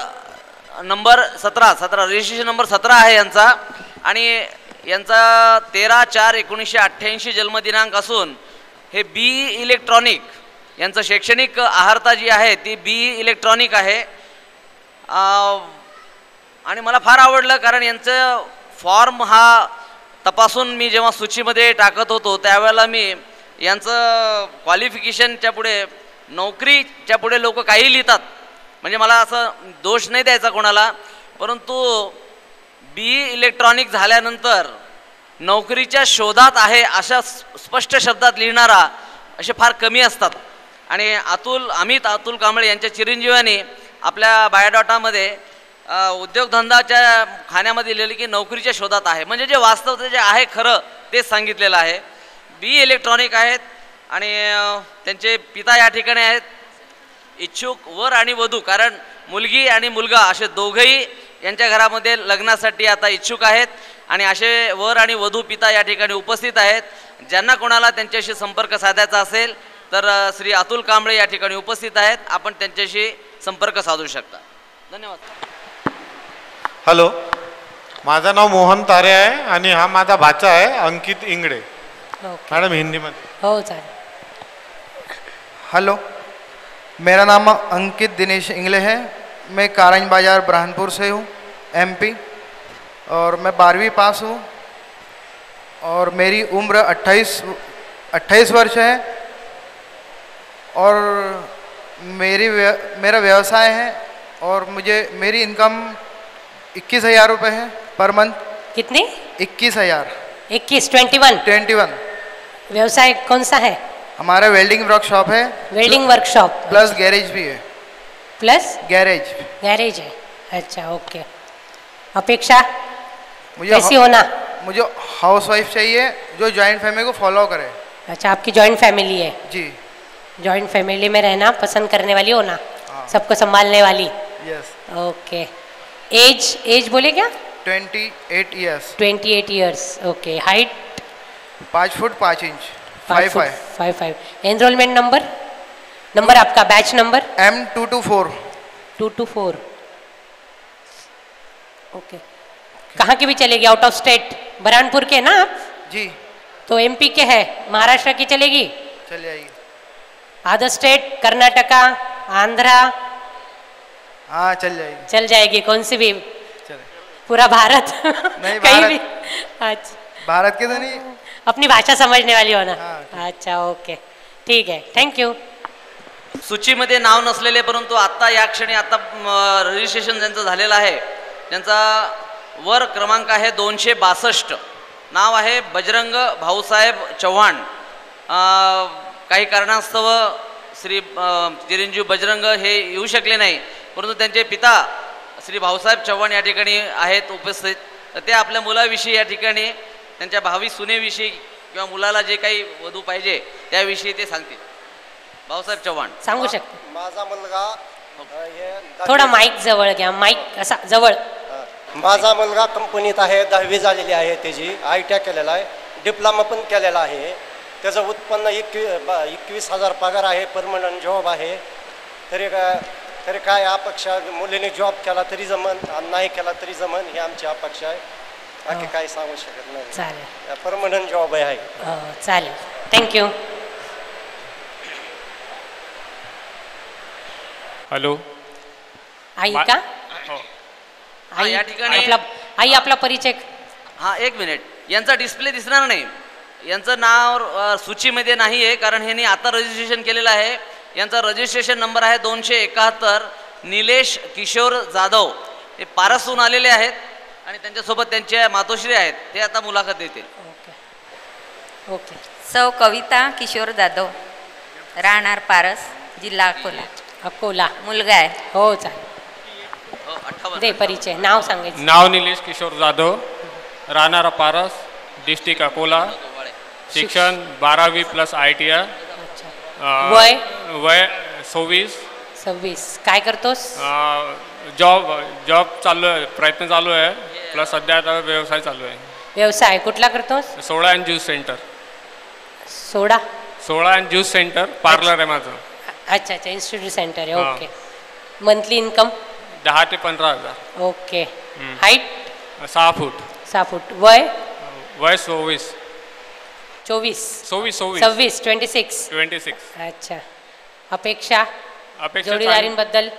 नंबर 17 रजिस्ट्रेशन नंबर 17 आहे यांचा आणि यांचा 13/4/1988 जन्मदिनांक असून हे B इलेक्ट्रॉनिक यांचं शैक्षणिक आहारता जी आहे ती B इलेक्ट्रॉनिक आहे. आणि मला फार आवडलं, कारण यांचं फॉर्म हा तपासून मी जेव्हा सूचीमध्ये टाकत होतो त्यावेळेला मी यांचं क्वालिफिकेशनच्या पुढे, नोकरीच्या पुढे लोक काही लिहितात, म्हणजे मला असं दोष नाही द्यायचा कोणाला, परंतु B इलेक्ट्रॉनिक झाल्यानंतर नोकरीच्या शोधात आहे अशा स्पष्ट शब्दात लिहिणारा असे फार कमी असतात. आणि अमित अतुल कांबळे यांच्या चिरंजीवानी आपल्या बायोडाटामध्ये उद्योगधंदाच्या खाण्यामध्ये लिहिले की नोकरीच्या शोधात आहे, म्हणजे जे वास्तव जे आहे खरं तेच सांगितलेलं आहे. B इलेक्ट्रॉनिक आहेत आणि त्यांचे पिता या ठिकाणी आहेत. इच्छुक वर आणि वधू, कारण मुलगी आणि मुलगा असे दोघंही यांच्या घरामध्ये लग्नासाठी आता इच्छुक आहेत आणि असे वर आणि वधू पिता या ठिकाणी उपस्थित आहेत. ज्यांना कोणाला त्यांच्याशी संपर्क साधायचा असेल तर श्री अतुल कांबळे या ठिकाणी उपस्थित आहेत, आपण त्यांच्याशी संपर्क साधू शकता. धन्यवाद. हॅलो, माझं नाव मोहन तारे आहे आणि हा माझा भाचा आहे अंकित इंगडे. मैडम हिंदी में. हो चालेल. हेलो, मेरा नाम अंकित दिनेश इंगले है. मैं कारंज बाजार ब्रह्मपुर से हूँ, MP, और मैं 12वीं पास हूँ और मेरी उम्र 28 वर्ष है और मेरा व्यवसाय है और मेरी इनकम 21,000 रुपये है पर मंथ. कितनी? 21,000. 21 व्यवसाय कौन सा है? हमारा वेल्डिंग वर्कशॉप है. वेल्डिंग वर्कशॉप प्लस गैरेज भी है. प्लस गैरेज है. अच्छा, ओके. अपेक्षा कैसी होना? मुझे हाउस वाइफ चाहिए जो जॉइंट फैमिली को फॉलो करे. अच्छा, आपकी जॉइंट फैमिली है? जी. जॉइंट फैमिली में रहना पसंद करने वाली होना, सबको संभालने वाली. यस. ओके. एज बोले क्या? 28 years. 28 years. Okay. Height 5 foot 5 inch. 5'5". Enrolment number आपका, बैच नंबर? M224. 224. ओके. कहाँ की भी चलेगी? Out of state? बरहानपुर के ना आप? जी. तो MP के है, महाराष्ट्र की चलेगी? चल जाएगी. Other state? कर्नाटका, आंध्रा? हाँ, चल जाएगी. चल जाएगी. कौन सी भी? चले. पूरा भारत? नहीं, कहीं भारत भी? अच्छा, भारत के तो नहीं, अपनी भाषा समजने वाली होना. अच्छा, ओके, ठीक आहे. थँक्यू. सूचीमध्ये नाव नसलेले परंतु आत्ता या क्षणी आता रजिस्ट्रेशन ज्यांचं झालेलं आहे त्यांचा वर क्रमांक आहे 262. नाव आहे बजरंग भाऊसाहेब चव्हाण. काही कारणास्तव श्री चिरंजीव बजरंग हे येऊ शकले नाही, परंतु त्यांचे पिता श्री भाऊसाहेब चव्हाण या ठिकाणी आहेत उपस्थित. तर ते आपल्या मुलाविषयी या ठिकाणी त्यांच्या भावी सुनेविषयी किंवा मुलाला जे काही वधू पाहिजे त्याविषयी ते सांगतील. भाऊसाहेब चव्हाण सांगू शकतो. माझा मुलगा थोडा माईक जवळ घ्या, माईक असा जवळ. माझा मुलगा कंपनीत आहे, 10वी झालेली आहे त्याची, ITI केलेला आहे, डिप्लोमा पण केलेला आहे. त्याचं उत्पन्न 21,000 पगार आहे, परमनंट जॉब आहे. तरी काय अपेक्षा, मुलीने जॉब केला तरी जमन, नाही केला तरी जमन, ही आमची अपेक्षा आहे. बाकी काही सांगू शकत नाही. चालेल, परमनंट जॉब आहे. चालेल, थँक्यू. हॅलो, आई का? आई या ठिकाणी आई आपला परिचय. हां, 1 मिनिट. यांचा डिस्प्ले दिसणार नाही, यांचं नाव सूचीमध्ये नाही आहे, कारण ह्यांनी आता रजिस्ट्रेशन केलेलं आहे. यांचा रजिस्ट्रेशन नंबर आहे 271. निलेश किशोर जाधव हे पारसहून आलेले आहेत आणि त्यांच्यासोबत त्यांच्या मातोश्री आहेत, ते आता मुलाखत देतील. ओके. सौ कविता किशोर जाधव, राहणार पारस, जिल्हा अकोला. मुलगा आहे. हो, चालेल. दे परिचय, नाव सांगायचं. नाव निलेश किशोर जाधव, राहणारा पारस, डिस्ट्रिक्ट अकोला. शिक्षण 12वी प्लस ITI. वय 26. काय करतोस? जॉब चालू आहे, प्रयत्न चालू आहे, प्लस सध्या आता व्यवसाय चालू आहे. व्यवसाय कुठला करतोस? Soda and juice centre. Soda and juice centre, parlour आहे माझं. अच्छा, इन्स्टिट्यूट सेंटर आहे. ओके. मंथली इन्कम 10 ते 15,000. ओके. Height 6 foot. 6 फूट. वय 24. 26. अच्छा. अपेक्षा जोडीदारींबद्दल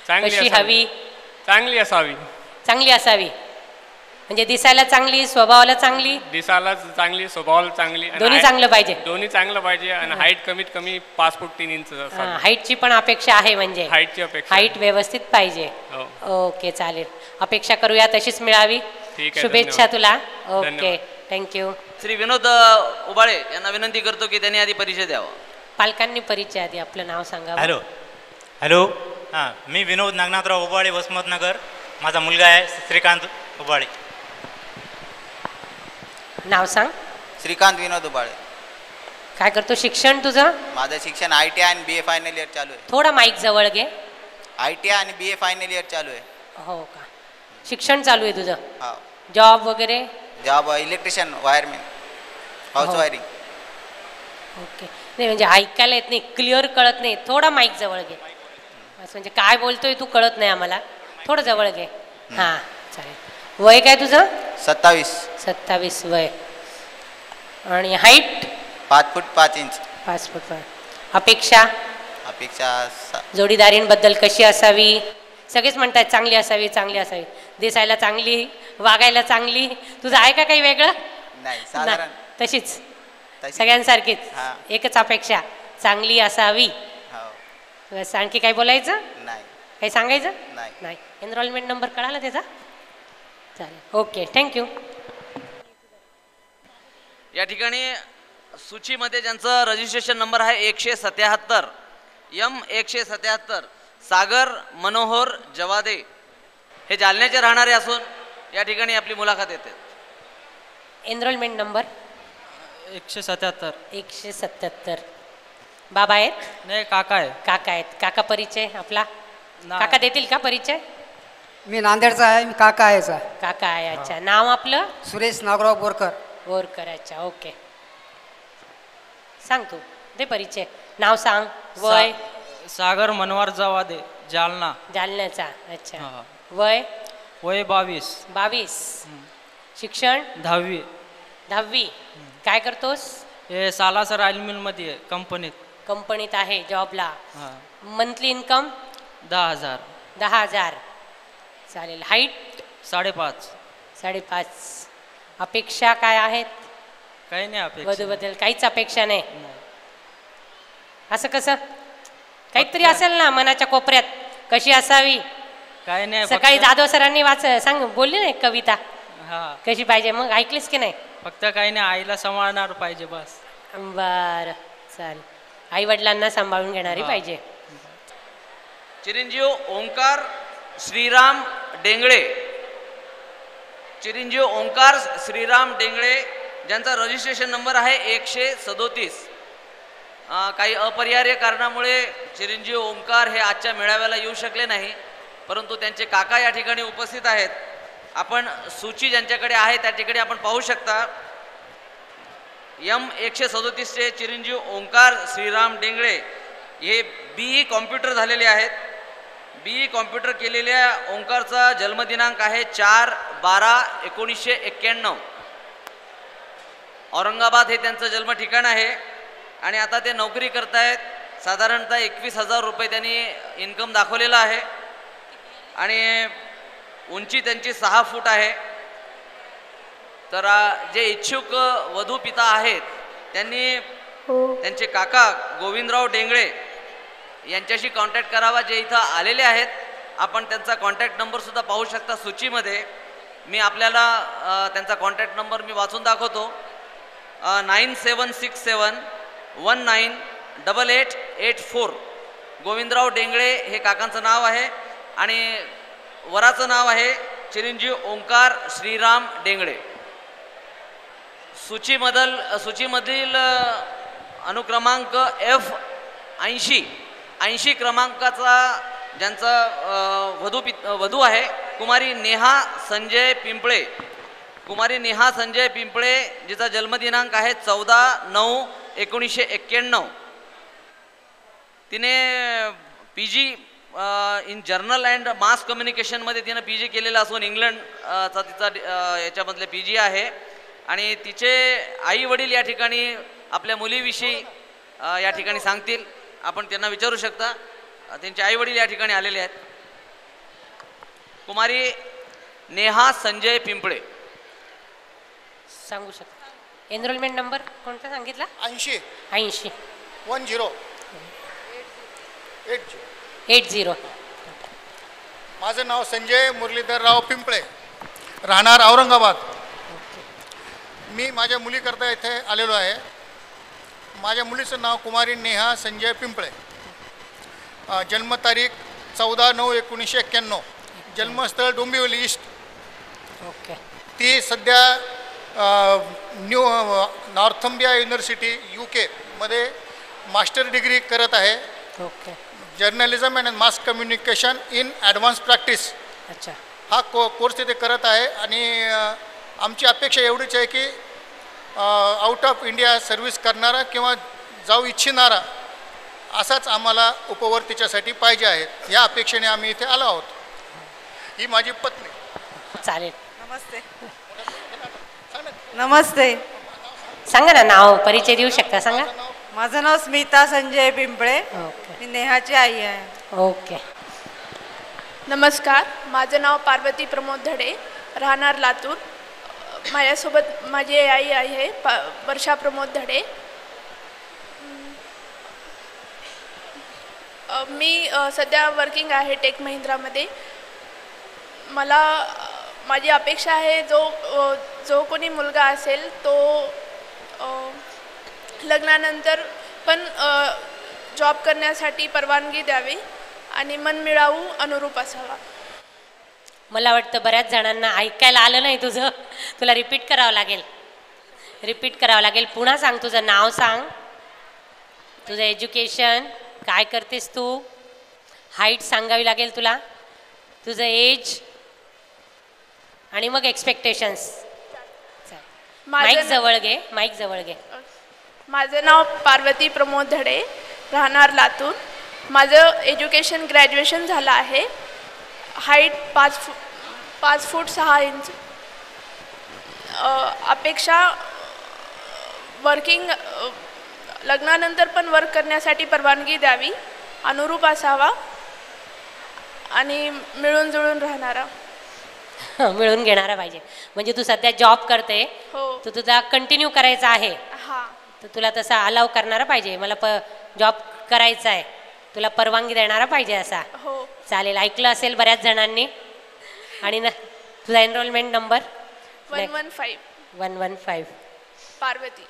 कशी हवी? चांगली असावी. म्हणजे दिसायला चांगली, स्वभावाला चांगली. दिसायला चांगली, स्वभावाला चांगली, दोन्ही चांगलं पाहिजे. दोन्ही चांगलं पाहिजे. आणि हाईट कमीत कमी 5 फूट 3 इंच. हाईटची पण अपेक्षा आहे, म्हणजे हाईटची अपेक्षा, हाईट व्यवस्थित पाहिजे. ओके, चालेल. अपेक्षा करूया तशीच मिळावी. शुभेच्छा तुला. Okay, thank you. श्री विनोद उबाळे यांना विनंती करतो की त्यांनी आधी परिचय द्यावा. पालकांनी परिचय आधी आपलं नाव सांगा. हॅलो. हां, मी विनोद नागनाथराव उबाळे, वसमतनगर. माझा मुलगा आहे श्रीकांत उबाळे. नाव सांग. श्रीकांत विनोद उबाळे. काय करतो? शिक्षण तुझं? माझं शिक्षण ITI आणि BA फायनल इयर चालू आहे. थोडा माईक जवळ घे. ITI आणि BA फायनल इयर चालू आहे. हो का? शिक्षण चालू आहे तुझं? हो. जॉब वगैरे? Job electrician, wireman, house wiring. Okay. नाही, म्हणजे ऐकायला येत नाही, क्लिअर कळत नाही. थोडा माईक जवळ घे. असं म्हणजे काय बोलतोय तू कळत नाही आम्हाला. थोडं जवळ घे. हां, चालेल. वय काय तुझं? 27 वय. आणि हाईट? 5 फूट 5 इंच. 5 फूट 5. अपेक्षा जोडीदारींबद्दल कशी असावी? सगळेच म्हणतात चांगली असावी. दिसायला चांगली, वागायला चांगली. तुझं आहे का काही वेगळं? नाही, साधारण तशीच सगळ्यांसारखीच. एकच अपेक्षा, चांगली असावी. बस. आणखी काही बोलायचं नाही? काही सांगायचं नाही? एनरोलमेंट नंबर कळाला त्याचा? चालेल. Okay, thank you. या ठिकाणी सूचीमध्ये ज्यांचं रजिस्ट्रेशन नंबर आहे 177 M177 सागर मनोहर जवादे हे जालन्याचे राहणारे असून या ठिकाणी आपली मुलाखत येते. Enrolment number 177. बाबा आहेत? नाही, काका आहेत. काका परिचय आपला? काका देतील का परिचय? मी नांदेडचा आहे. मी काका आहे. अच्छा. नाव आपलं? सुरेश नागराव बोरकर. अच्छा. ओके. सांग तू, दे परिचय. नाव सांग. वय? सागर मनोहर जवादे, जालन्याचा. अच्छा. वय? 22. शिक्षण? 10वी. काय करतोस? हे सालासर ऑइल मिल मध्ये कंपनीत आहे जॉबला. Monthly income? 10,000. चालेल. हाईट? 5.5. अपेक्षा काय आहेत? काही नाही अपेक्षा. वधूबद्दल काहीच अपेक्षा नाही. असं कसं? काहीतरी असेल ना मनाच्या कोपऱ्यात. कशी असावी? काय नाही सकाळी जाधव सरांनी सांग बोलली नाही कविता हा कशी पाहिजे मग ऐकलीस की नाही? फक्त काही नाही आईला सांभाळणार पाहिजे बस. बर चालेल. आई वडिलांना सांभाळून घेणारी पाहिजे. चिरंजीव ओंकार श्रीराम डेंगळे. चिरंजीव ओंकार श्रीराम डेंगळे ज्यांचा रजिस्ट्रेशन नंबर आहे 137. काही अपरिहार्य कारणामुळे चिरंजीव ओंकार हे आजच्या मेळाव्याला येऊ शकले नाही, परंतु त्यांचे काका या ठिकाणी उपस्थित आहेत. आपण सूची ज्यांच्याकडे आहे त्या ठिकाणी आपण पाहू शकता. M137चे चिरंजीव ओंकार श्रीराम डेंगळे हे BE कॉम्प्युटर झालेले आहेत. BE कॉम्प्युटर केलेल्या ओंकारचा जन्मदिनांक आहे 4/12/1991. औरंगाबाद हे त्यांचं जन्म ठिकाण आहे आणि आता ते नोकरी करतायत. साधारणतः 21,000 रुपये त्यांनी इन्कम दाखवलेला आहे आणि उंची त्यांची 6 फूट आहे. तर जे इच्छुक वधू पिता आहेत त्यांनी त्यांचे काका गोविंदराव डेंगळे यांच्याशी कॉन्टॅक्ट करावा, जे इथं आलेले आहेत. आपण त्यांचा कॉन्टॅक्ट नंबरसुद्धा पाहू शकता सूचीमध्ये. मी आपल्याला त्यांचा कॉन्टॅक्ट नंबर मी वाचून दाखवतो. 9767198884. गोविंदराव डेंगळे हे काकांचं नाव आहे आणि वराचं नाव आहे चिरंजीव ओंकार श्रीराम डेंगळे. सूचीमधील अनुक्रमांक F80 क्रमांकाचा ज्यांचा वधू आहे कुमारी नेहा संजय पिंपळे. कुमारी नेहा संजय पिंपळे जिचा जन्मदिनांक आहे 14/9/1991. तिने PG in journal and mass कम्युनिकेशनमध्ये तिनं PG केलेलं असून इंग्लंडचा तिचा याच्यामधले PG आहे आणि तिचे आई वडील या ठिकाणी आपल्या मुलीविषयी या ठिकाणी सांगतील. आपण त्यांना विचारू शकता. त्यांचे आई वडील या ठिकाणी आलेले आहेत. कुमारी नेहा संजय पिंपळे सांगू शकता. एनरोलमेंट नंबर कोणता सांगितला? 80 80. माझं नाव संजय मुरलीधरराव पिंपळे, राहणार औरंगाबाद. मी माझ्या मुलीकरता इथे आलेलो आहे. माझ्या मुलीचं नाव कुमारी नेहा संजय पिंपळे. जन्मतारीख 14/9/1991. जन्मस्थळ डोंबिवली ईस्ट. ती सध्या नॉर्थंबिया युनिव्हर्सिटी UK मध्ये मास्टर डिग्री करत आहे. Journalism and mass communication in advance practice. अच्छा. हा कोर्स तिथे करत आहे आणि आमची अपेक्षा एवढीच आहे की आउट ऑफ इंडिया सर्व्हिस करणारा किंवा जाऊ इच्छिणारा असाच आम्हाला उपवर्तीच्यासाठी पाहिजे आहेत. या अपेक्षेने आम्ही इथे आलो आहोत. ही माझी पत्नी. चालेल. नमस्ते. नमस्ते. सांगा ना नाव परिचय देऊ शकता सांगा. माझं नाव स्मिता संजय पिंपळे. मी नेहाची आई आहे. ओके. नमस्कार. माझं नाव पार्वती प्रमोद धडे, राहणार लातूर. माझ्यासोबत माझी आई आहे वर्षा प्रमोद धडे. मी सध्या वर्किंग आहे टेक महिंद्रामध्ये. मला माझी अपेक्षा आहे जो कोणी मुलगा असेल तो लग्नानंतर पण जॉब करण्यासाठी परवानगी द्यावी आणि मनमिळावू अनुरूप असावा. मला वाटतं बऱ्याच जणांना ऐकायला आलं नाही तुझं. तुला रिपीट करावं लागेल. पुन्हा सांग. तुझं नाव सांग, तुझं एज्युकेशन, काय करतेस तू, हाईट सांगावी लागेल तुला, तुझं एज आणि मग एक्सपेक्टेशन्स. माईक जवळ घे. माझं नाव पार्वती प्रमोद धडे, राहणार लातूर. माझं एज्युकेशन ग्रॅज्युएशन झालं आहे. हाईट 5 फूट 6 इंच. अपेक्षा वर्किंग लग्नानंतर पण वर्क करण्यासाठी परवानगी द्यावी, अनुरूप असावा आणि मिळून जुळून राहणारा. मिळून घेणारा पाहिजे. म्हणजे तू सध्या जॉब करते, तू तुझा कंटिन्यू करायचा आहे, तर तुला तसा अलाव करणारा पाहिजे. मला जॉब करायचा आहे, तुला परवानगी देणारा पाहिजे असा. चालेल, ऐकलं असेल बऱ्याच जणांनी. आणि ना तुझा एनरोलमेंट नंबर 115 115. पार्वती.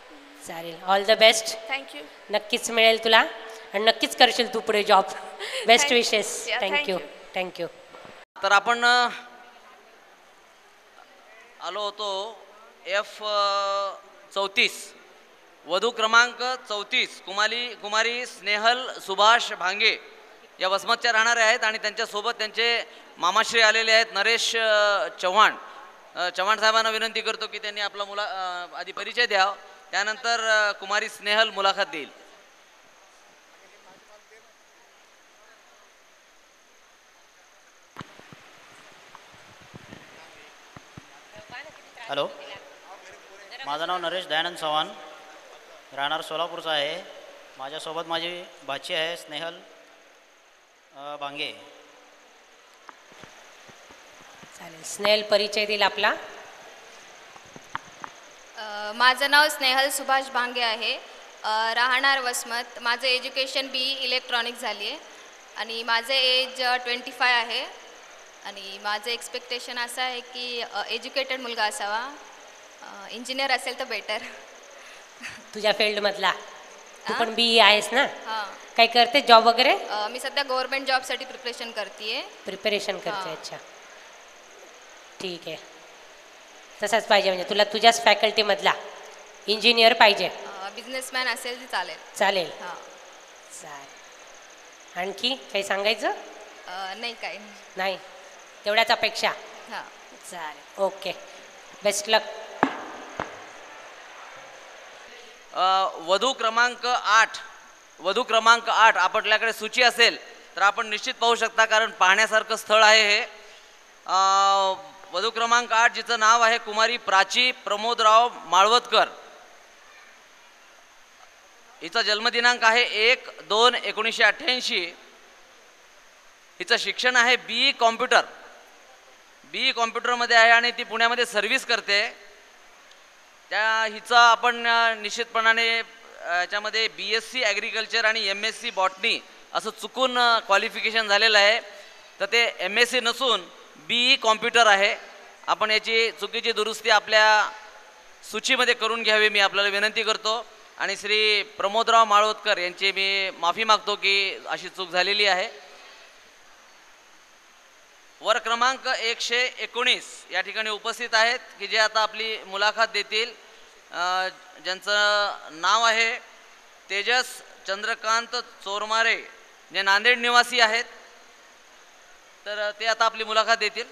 चालेल, ऑल द बेस्ट. थँक्यू. नक्कीच मिळेल तुला आणि नक्कीच करशील तू पुढे जॉब. बेस्ट विशेस. थँक्यू. थँक्यू. तर आपण आलो होतो F34, वधू क्रमांक 34 कुमारी स्नेहल सुभाष भांगे या वसमतच्या राहणारे आहेत आणि त्यांच्यासोबत त्यांचे मामाश्री आलेले आहेत नरेश चव्हाण. चव्हाण साहेबांना विनंती करतो की त्यांनी आपला आधी परिचय द्यावा, त्यानंतर कुमारी स्नेहल मुलाखत देईल. हॅलो, माझं नाव नरेश दयानंद चव्हाण, राहणार सोलापूरचा आहे. माझ्यासोबत माझी भाची आहे स्नेहल भांगे. चालेल, स्नेहल परिचय देईल आपला. माझं नाव स्नेहल सुभाष भांगे आहे, राहणार वसमत. माझं एज्युकेशन BE इलेक्ट्रॉनिक झाली आहे आणि माझं एज 25 आहे आणि माझं एक्सपेक्टेशन असं आहे की एज्युकेटेड मुलगा असावा, इंजिनियर असेल तर बेटर. तुझ्या फील्डमधला तू पण BE आहेस ना? हां. काय करते, जॉब वगैरे? मी सध्या गव्हर्नमेंट जॉबसाठी प्रिपरेशन करते. प्रिपरेशन करते. अच्छा, ठीक आहे. तसाच पाहिजे म्हणजे तुला तुझ्याच फॅकल्टीमधला इंजिनियर पाहिजे. बिझनेसमॅन असेल तर चालेल. चालेल. हां, चालेल. आणखी काही सांगायचं? नाही, काही नाही, तेवढ्याच अपेक्षा. हां, चालेल. ओके, बेस्ट लक. वधू क्रमांक 8 आपल्याकडे सूची असेल तर आपण निश्चित पाहू शकता, कारण पाहण्यासारखं स्थळ आहे हे. वधू क्रमांक 8 जिचं नाव आहे कुमारी प्राची प्रमोदराव माळवतकर. हिचा जन्मदिनांक आहे 1/2/1988. हिचं शिक्षण आहे BE कॉम्प्युटरमध्ये आहे आणि ती पुण्यामध्ये सर्व्हिस करते. हिचा आपण निश्चितपणाने याच्यामध्ये BSc ॲग्रिकल्चर आणि MSc बॉटनी असं चुकून क्वालिफिकेशन झालेलं आहे, तर ते MSc नसून BE कॉम्प्युटर आहे. आपण याची चुकीची दुरुस्ती आपल्या सूचीमध्ये करून घ्यावी मी आपल्याला विनंती करतो. आणि श्री प्रमोदराव माळवतकर यांची मी माफी मागतो की अशी चूक झालेली आहे. वर क्रमांक 119 या ठिकाणी उपस्थित आहेत की जे आता आपली मुलाखत देतील. ज्यांचं नाव आहे तेजस चंद्रकांत चोरमारे, जे नांदेड निवासी आहेत, तर ते आता आपली मुलाखत देतील.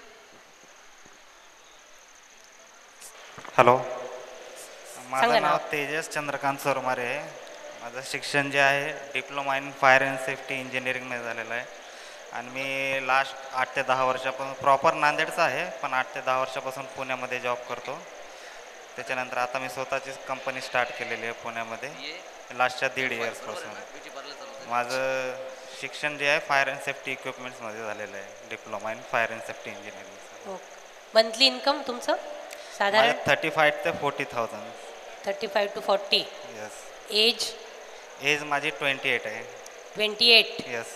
हॅलो, माझं नाव तेजस चंद्रकांत चोरमारे आहे. माझं शिक्षण जे आहे diploma in fire and safety इंजिनिअरिंगमध्ये झालेलं आहे आणि मी लास्ट 8 ते 10 वर्षापासून प्रॉपर नांदेडचा आहे, पण 8 ते 10 वर्षापासून पुण्यामध्ये जॉब करतो. त्याच्यानंतर आता मी स्वतःचीच कंपनी स्टार्ट केलेली आहे पुण्यामध्ये लास्टच्या 1.5 इयर्सपासून. माझं शिक्षण जे आहे फायर अँड सेफ्टी इक्विपमेंट्समध्ये झालेलं आहे, diploma in fire and safety engineering. Monthly income तुमचं साधारण? 35 ते 40,000. 35 to 40. येस. एज माझी 28 आहे. 28. येस.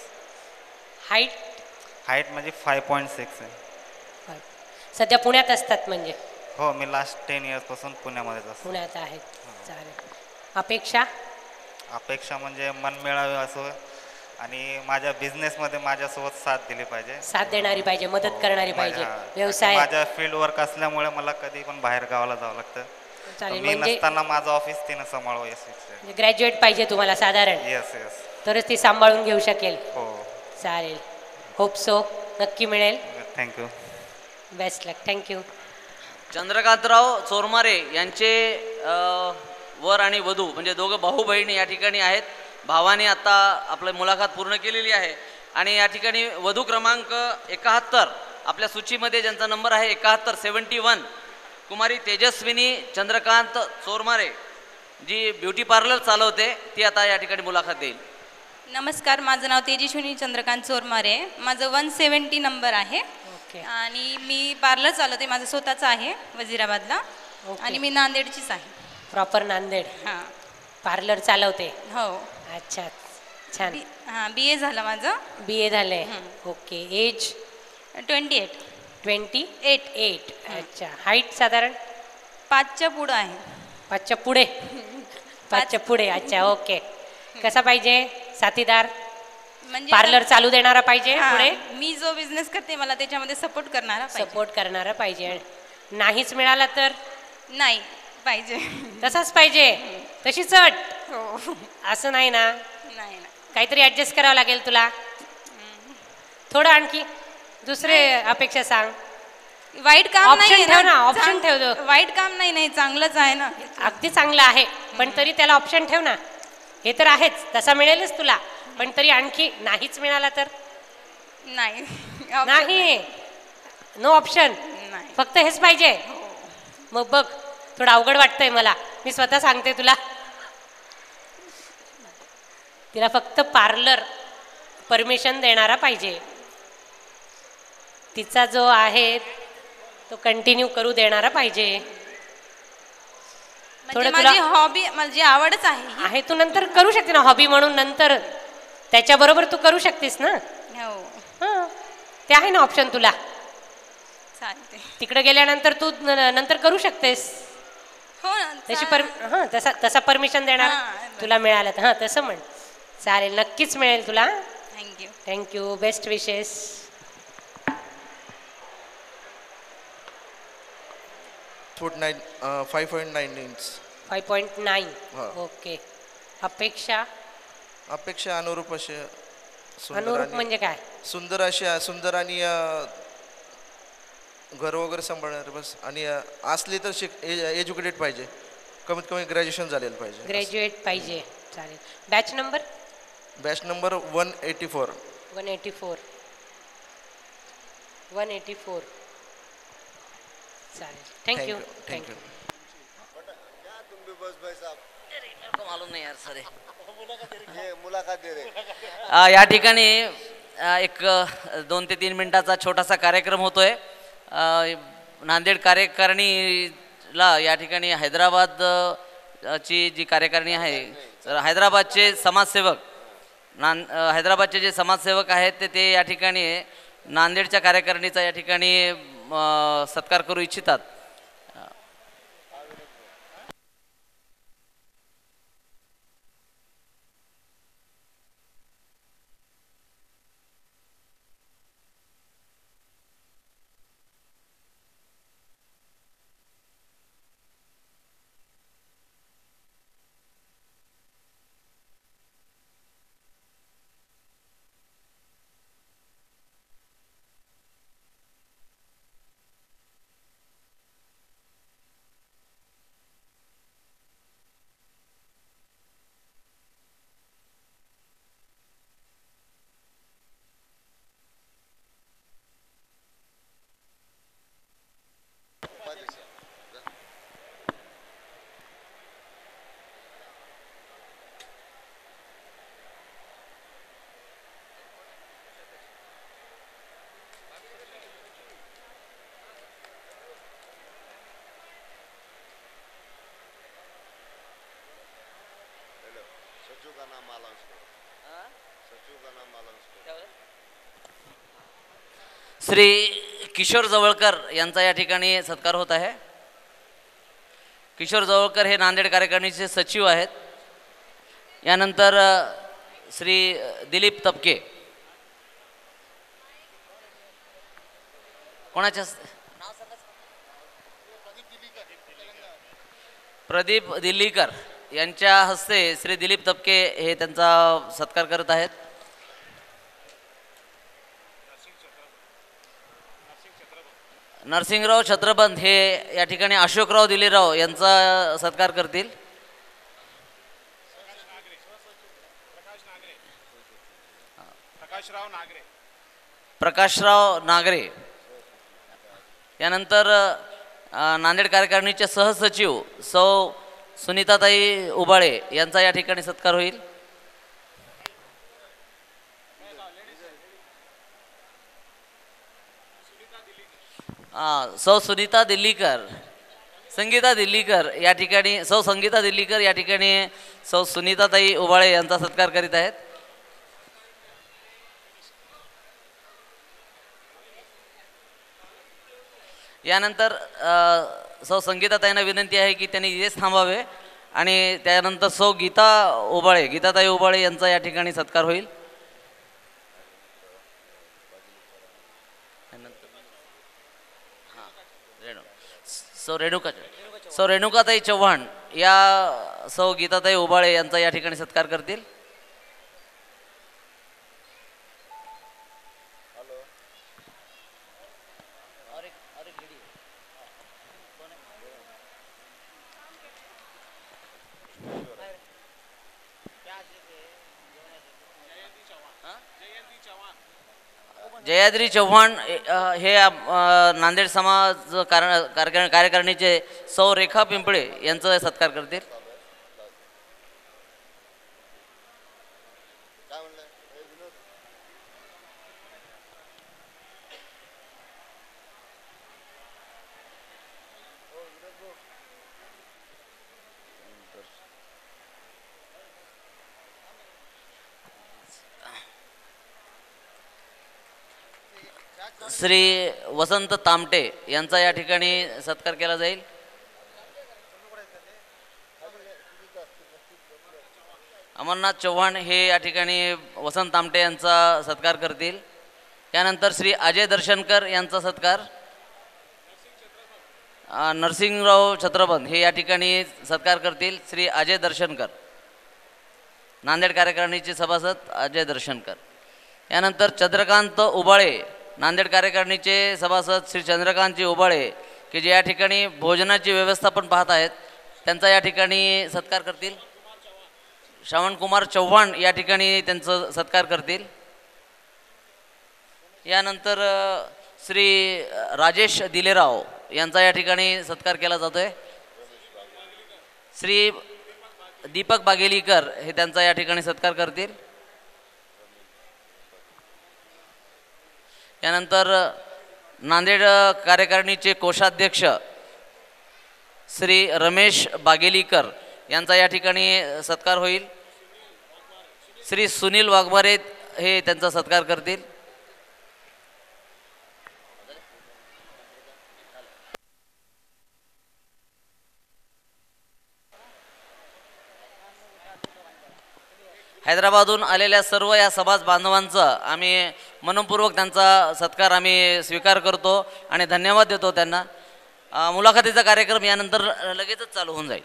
हाईट माझी 5.6 आहे. सध्या पुण्यात असतात म्हणजे? हो, मी लास्ट 10 इयर्सपासून पुण्यामध्येच असतो. पुण्यात आहेत. चालेल. अपेक्षा म्हणजे मन मिळावे असं आणि माझ्या बिझनेसमध्ये माझ्यासोबत साथ दिली पाहिजे, साथ देणारी पाहिजे, मदत करणारी पाहिजे. व्यवसाय माझ्या फील्ड वर्क असल्यामुळे मला कधी पण बाहेर गावाला जावं लागतं. मी नसताना माझं ऑफिस तिनं सांभाळावं. येस. ग्रॅज्युएट पाहिजे तुम्हाला साधारण? येस. तरच ती सांभाळून घेऊ शकेल. हो. चालेल, होप सो, नक्की मिळेल. थँक्यू. बेस्ट लक. थँक्यू. चंद्रकांतराव चोरमारे यांचे वर आणि वधू म्हणजे दोघं भाऊ बहिणी या ठिकाणी आहेत. भावाने आता आपली मुलाखत पूर्ण केलेली आहे आणि या ठिकाणी वधू क्रमांक 71 आपल्या सूचीमध्ये ज्यांचा नंबर आहे 71 कुमारी तेजस्विनी चंद्रकांत चोरमारे, जी ब्युटी पार्लर चालवते, ती आता या ठिकाणी मुलाखत देईल. नमस्कार, माझं नाव तेजस्विनी चंद्रकांत चोरमारे. माझं 170 नंबर आहे आणि मी पार्लर चालवते. माझं स्वतःचं आहे वजिराबादला आणि मी नांदेडचीच आहे. प्रॉपर नांदेड? हां. पार्लर चालवते? हो. अच्छा, छान. हां BA झालं माझं. BA झालंय. ओके. एज 28. 28. अच्छा. हाईट साधारण 5च्या पुढं आहे. 5च्या पुढे. 5च्या पुढे. अच्छा. ओके. कसा पाहिजे साथीदार? म्हणजे पार्लर चालू देणारा पाहिजे पुढे. मी जो बिझनेस करते मला त्याच्यामध्ये सपोर्ट करणारा पाहिजे. सपोर्ट करणारा पाहिजे. नाहीच मिळाला तर नाही पाहिजे. तसाच पाहिजे. तशीच अट. हो. असं नाही ना. नाही ना. काहीतरी ऍडजस्ट करावं लागेल तुला. थोडं आणखी दुसरे अपेक्षा सांग. वाईट काम नाही ऑप्शन ठेव ना. ऑप्शन ठेव. वाईट काम नाही. नाही चांगलंच आहे ना. अगदी चांगलं आहे पण तरी त्याला ऑप्शन ठेव ना. हे तर आहेच तसा मिळेलच तुला पण तरी आणखी नाहीच मिळाला तर नाही. नाही. No option. फक्त हेच पाहिजे. मग बघ थोडं अवघड वाटतंय मला. मी स्वतः सांगते तुला. तिला फक्त पार्लर परमिशन देणारा पाहिजे. तिचा जो आहे तो कंटिन्यू करू देणारा पाहिजे. म्हणजे माझी हॉबी माझी आवडच आहे. तू नंतर करू शकते ना हॉबी म्हणून. नंतर त्याच्याबरोबर तू करू शकतेस ना. हो. ते आहे ना ऑप्शन तुला. चालते. तिकडे गेल्यानंतर तू नंतर करू शकतेस. हो ना. तसा तसा परमिशन देणार तुला मिळालं तर. तसं म्हण. चालेल नक्कीच मिळेल तुला. थँक्यू. थँक्यू. बेस्ट विशेस. फूट 5.9 इंच. 5.9. ओके. अपेक्षा अनुरूप असे. अनुरूप म्हणजे काय? सुंदर असे. सुंदर आणि घर वगैरे सांभाळणार बस. आणि असली तर एज्युकेटेड पाहिजे. कमीत कमी ग्रॅज्युएशन झालेलं पाहिजे. ग्रॅज्युएट पाहिजे. चालेल. Batch number 184. 184. चालेल. थँक्यू. थँक्यू. मालूम नाही यार सर. मुलाखत दे रे. या ठिकाणी एक 2 ते 3 मिनिटाचा छोटासा कार्यक्रम होतोय. नांदेड कार्यकारिणीला या ठिकाणी हैदराबाद ची जी कार्यकारिणी आहे तर हैदराबादचे समाजसेवक हैदराबादचे जे समाजसेवक आहेत ते या ठिकाणी नांदेडच्या कार्यकारिणीचा या ठिकाणी सत्कार करू इच्छितात. श्री किशोर जवळकर यांचा या ठिकाणी सत्कार होत आहे. किशोर जवळकर हे नांदेड कार्यकारिणीचे सचिव आहेत. यानंतर श्री दिलीप तपके. कोणाच्या? प्रदीप दिल्लीकर यांच्या हस्ते श्री दिलीप तपके हे त्यांचा सत्कार करत आहेत. नरसिंगराव छत्रबंध हे या ठिकाणी अशोकराव दिलेराव यांचा सत्कार करतील. प्रकाशराव नागरे. यानंतर नांदेड कार्यकारिणीचे सहसचिव सौ सुनीताताई उबाळे यांचा या ठिकाणी सत्कार होईल. सौ सुनीता दिल्लीकर, संगीता दिल्लीकर या ठिकाणी, सौ संगीता दिल्लीकर या ठिकाणी सौ सुनीताताई उबाळे यांचा सत्कार करीत आहेत. यानंतर सौ संगीताताईंना विनंती आहे की त्यांनी इथेच थांबावे आणि त्यानंतर सौ गीताताई ओबाळे यांचा या ठिकाणी सत्कार होईल. सौ रेणुकाताई चव्हाण या सौ गीताताई ओबाळे यांचा या ठिकाणी सत्कार करतील. जयाद्री चव्हाण हे नांदेड समाज कार्यकारिणीचे सौ रेखा पिंपळे यांचा सत्कार करतील. श्री वसंत तामटे यांचा या ठिकाणी सत्कार केला जाईल. अमरनाथ चव्हाण हे या ठिकाणी वसंत तामटे यांचा सत्कार करतील. त्यानंतर श्री अजय दर्शनकर यांचा सत्कार. नरसिंगराव छत्रपन हे या ठिकाणी सत्कार करतील. श्री अजय दर्शनकर, नांदेड कार्यकारिणीचे सभासद अजय दर्शनकर. यानंतर चंद्रकांत उबाळे, नांदेड कार्यकारिणीचे सभासद श्री चंद्रकांतजी उबाळे की जे या ठिकाणी भोजनाची व्यवस्था पण पाहत आहेत, त्यांचा या ठिकाणी सत्कार करतील. श्रावणकुमार चव्हाण या ठिकाणी त्यांचा सत्कार करतील. यानंतर श्री राजेश दिलेराव यांचा या ठिकाणी सत्कार केला जातोय. श्री दीपक बागेलीकर हे त्यांचा या ठिकाणी सत्कार करतील. यानंतर नांदेड कार्यकारिणीचे कोषाध्यक्ष श्री रमेश बागेलीकर यांचा या ठिकाणी सत्कार होईल. श्री सुनील वाघमारे हे त्यांचा सत्कार करतील. हैदराबादहून आलेल्या सर्व या समाज बांधवांचा आम्ही मनपूर्वक त्यांचा सत्कार आम्ही स्वीकार करतो आणि धन्यवाद देतो त्यांना. मुलाखतीचा कार्यक्रम यानंतर लगेचच चालू होऊन जाईल.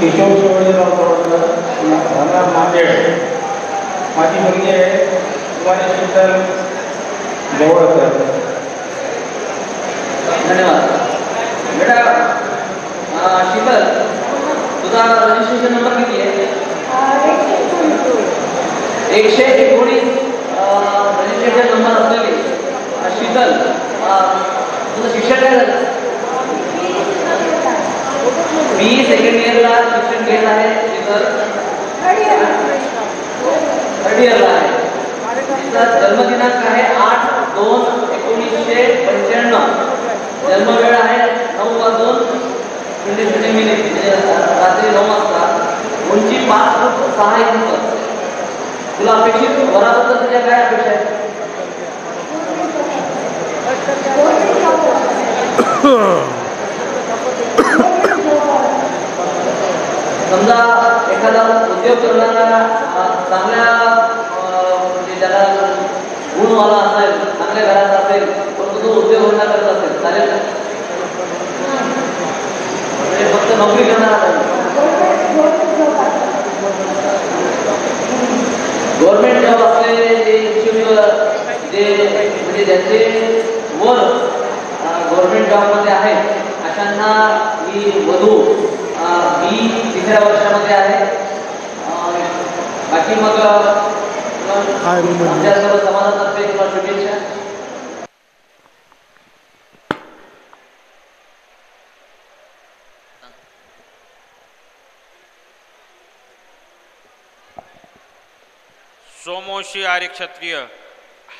केशव शिवाजीराव तोडकर, राहणार नांदेड. माझी मुलगी आहे कुमारी शीतल जवळकर. धन्यवाद बेटा. शीतल, तुझा रजिस्ट्रेशन नंबर किती आहे? 119 रजिस्ट्रेशन नंबर असलेली काय झालं? मी सेकंड इयरला शिक्षण घेत आहे, इतर थर्ड इयरला आहे. तिचा जन्मदिनांक आहे 8/2/1995. जन्मवेळ आहे 9:02 रात्री 9 वाजता. उंची 5 फूट 6 इंच. तुला अपेक्षित वराबद्दल तुझ्या काय अपेक्षा आहे? समजा एखादा उद्योग करणारा चांगल्या म्हणजे ज्याला गुणवाला असेल, चांगल्या घरात असेल, परंतु तो उद्योग धंदा करत असेल, चालेल का? म्हणजे फक्त नोकरी करणारा गव्हर्नमेंट जॉब असलेले जे म्हणजे ज्यांचे वर गव्हर्नमेंट जॉबमध्ये आहेत अशांना ही वधू मी 3ऱ्या वर्षामध्ये आहे. बाकी मग आमच्या सर्व समाजातर्फे तुला शुभेच्छा. सोमवंशी आर्य क्षत्रिय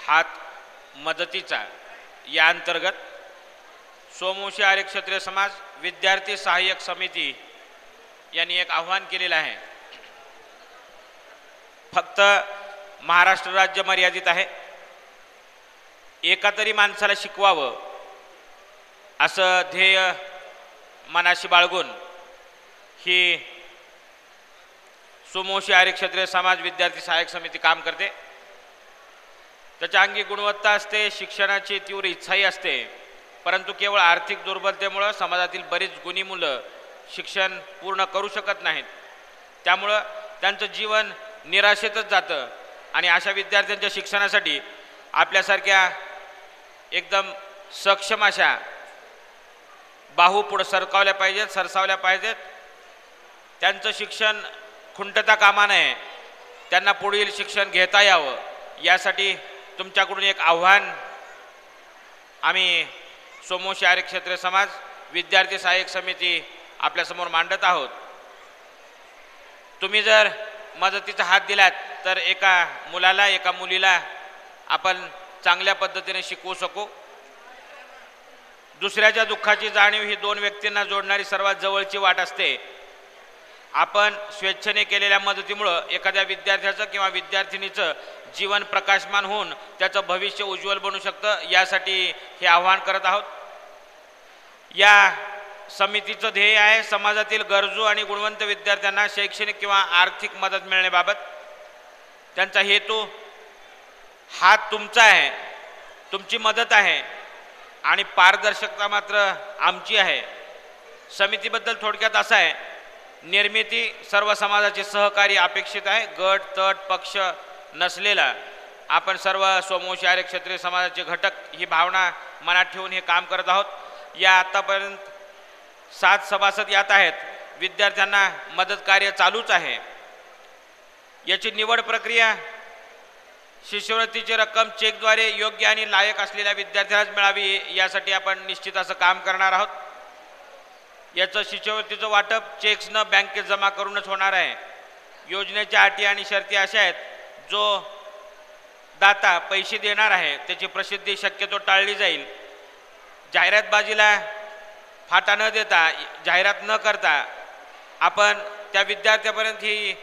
हात मदतीचा या अंतर्गत सोमवंशी आर्य क्षत्रिय समाज विद्यार्थी सहाय्यक समिती यांनी एक आव्हान केलेलं आहे. फक्त महाराष्ट्र राज्य मर्यादित आहे. एका तरी माणसाला शिकवावं असं ध्येय मनाशी बाळगून ही सोमवंशी आर्य क्षत्रिय समाज विद्यार्थी सहाय्यक समिती काम करते. त्याच्या अंगी गुणवत्ता असते, शिक्षणाची तीव्र इच्छाही असते, परंतु केवळ आर्थिक दुर्बलतेमुळं समाजातील बरीच गुणी मुलं शिक्षण पूर्ण करू शकत नाहीत. त्यामुळं त्यांचं जीवन निराशेतच जातं आणि अशा विद्यार्थ्यांच्या शिक्षणासाठी आपल्यासारख्या एकदम सक्षम अशा बाहू पुढं सरकावल्या पाहिजेत, सरसावल्या पाहिजेत. त्यांचं शिक्षण खुंटता कामा नये, त्यांना पुढील शिक्षण घेता यावं यासाठी तुमच्याकडून एक आव्हान आम्ही सोमवंशी आर्य क्षत्रिय समाज विद्यार्थी सहाय्यक समिती आपल्यासमोर मांडत आहोत. तुम्ही जर मदतीचा हात दिलात तर एका मुलाला एका मुलीला आपण चांगल्या पद्धतीने शिकवू शकू. दुसऱ्याच्या दुःखाची जाणीव ही दोन व्यक्तींना जोडणारी सर्वात जवळची वाट असते. आपण स्वेच्छेने केलेल्या मदतीमुळं एखाद्या विद्यार्थ्याचं किंवा विद्यार्थिनीचं जीवन प्रकाशमान होऊन त्याचं भविष्य उज्ज्वल बनू शकतं. यासाठी हे आव्हान करत आहोत. या समितीचं ध्येय आहे समाजातील गरजू आणि गुणवंत विद्यार्थ्यांना शैक्षणिक किंवा आर्थिक मदत मिळण्याबाबत. त्यांचा हेतू हात तुमचा आहे, तुमची मदत आहे आणि पारदर्शकता मात्र आमची आहे. समितीबद्दल थोडक्यात असं आहे, निर्मिती सर्व समाजाचे सहकार्य अपेक्षित आहे. गट तट पक्ष नसलेला आपण सर्व सोमवंशी आर्य क्षत्रिय समाजाचे घटक ही भावना मनात ठेवून हे काम करत आहोत. या आतापर्यंत 7 सभासद यात आहेत. विद्यार्थ्यांना मदत कार्य चालूच आहे. याची निवड प्रक्रिया शिष्यवृत्तीची रक्कम चेकद्वारे योग्य आणि लायक असलेल्या विद्यार्थ्यांनाच मिळावी यासाठी आपण निश्चित असं काम करणार आहोत. याचं शिष्यवृत्तीचं वाटप चेक्स न बँकेत जमा करूनच होणार आहे. योजनेच्या अटी आणि शर्ती अशा आहेत, जो दाता पैसे देणार आहे त्याची प्रसिद्धी शक्यतो टाळली जाईल. जाहिरातबाजीला फाटा न देता, जाहिरात न करता आपण त्या विद्यार्थ्यापर्यंत ही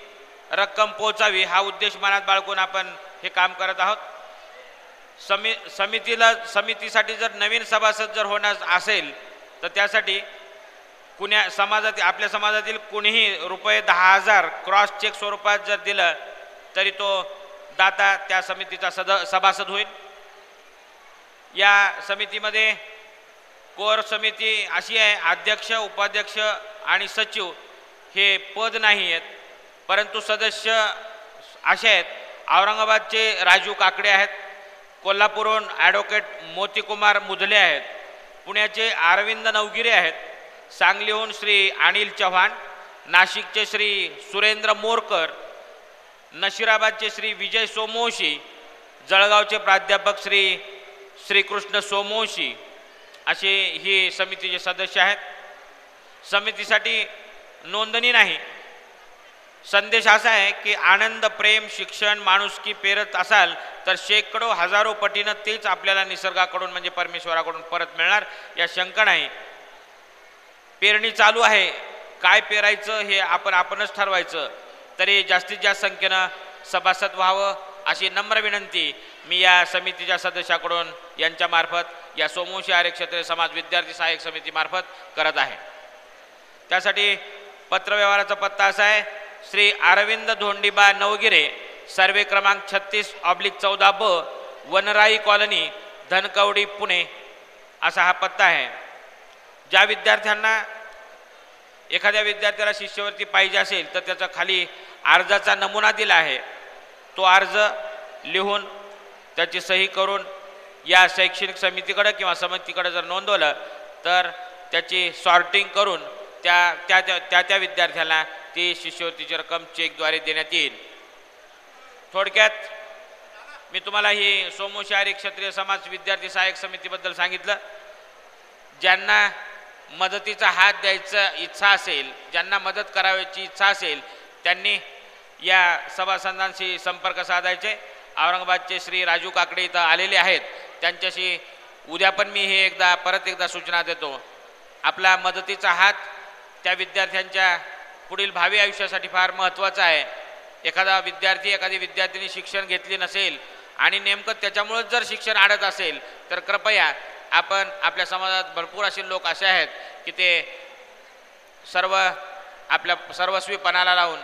रक्कम पोहोचावी हा उद्देश मनात बाळगून आपण हे काम करत आहोत. समितीसाठी जर नवीन सभासद जर होणार असेल तर त्यासाठी आपल्या समाजातील कुणीही रुपये 10,000 क्रॉस चेक स्वरूपात जर दिलं तरी तो दाता त्या समितीचा सभासद होईल. या समितीमध्ये कोर समिती अशी आहे, अध्यक्ष उपाध्यक्ष आणि सचिव हे पद नाही आहेत, परंतु सदस्य असे आहेत. औरंगाबादचे राजू काकडे आहेत, कोल्हापूरहून ॲडव्होकेट मोतीकुमार मुधले आहेत, पुण्याचे अरविंद नवगिरे आहेत, सांगलीहून श्री अनिल चव्हाण, नाशिकचे श्री सुरेंद्र मोरकर, नशिराबादचे श्री विजय सोमवंशी, जळगावचे प्राध्यापक श्रीकृष्ण सोमवंशी असे ही समितीचे सदस्य आहेत. समितीसाठी नोंदणी नाही. संदेश असा आहे की आनंद, प्रेम, शिक्षण, माणुसकी पेरत असाल तर शेकडो हजारो पटीनं तेच आपल्याला निसर्गाकडून म्हणजे परमेश्वराकडून परत मिळणार, या शंका नाही. पेरणी चालू आहे, काय पेरायचं हे आपणच ठरवायचं. तरी जास्तीत जास्त संख्येनं सभासद व्हावं अशी नम्र विनंती मी या समितीच्या सदस्याकडून यांच्यामार्फत या सोमवंशी आर्य क्षेत्रीय समाज विद्यार्थी सहाय्यक समितीमार्फत करत आहे. त्यासाठी पत्रव्यवहाराचा पत्ता असा आहे: श्री अरविंद धोंडीबा नवगिरे, सर्वे क्रमांक 36/14 ब, वनराई कॉलनी, धनकवडी, पुणे असा हा पत्ता आहे. ज्या विद्यार्थ्यांना एखाद्या विद्यार्थ्याला शिष्यवृत्ती पाहिजे असेल तर त्याचा खाली अर्जाचा नमुना दिला आहे. तो अर्ज लिहून त्याची सही करून या शैक्षणिक समितीकडे किंवा समितीकडे जर नोंदवलं तर त्याची सॉर्टिंग करून त्या विद्यार्थ्याला ती शिष्यवृत्तीची रक्कम चेकद्वारे देण्यात येईल. थोडक्यात मी तुम्हाला ही सोमवंशी आर्य क्षत्रिय समाज विद्यार्थी सहाय्यक समितीबद्दल सांगितलं. ज्यांना मदतीचा हात द्यायचा इच्छा असेल, ज्यांना मदत करायची इच्छा असेल त्यांनी या सभासदांशी संपर्क साधायचे. औरंगाबादचे श्री राजू काकडे इथं आलेले आहेत, त्यांच्याशी उद्या पण मी परत एकदा सूचना देतो. आपला मदतीचा हात त्या विद्यार्थ्यांच्या पुढील भावी आयुष्यासाठी फार महत्त्वाचा आहे. एखादा विद्यार्थी, एखादी विद्यार्थिनी शिक्षण घेतली नसेल आणि नेमकं त्याच्यामुळेच जर शिक्षण अडत असेल तर कृपया आपण आपल्या समाजात भरपूर असे लोक असे आहेत की ते सर्व आपल्या सर्वस्वीपणाला लावून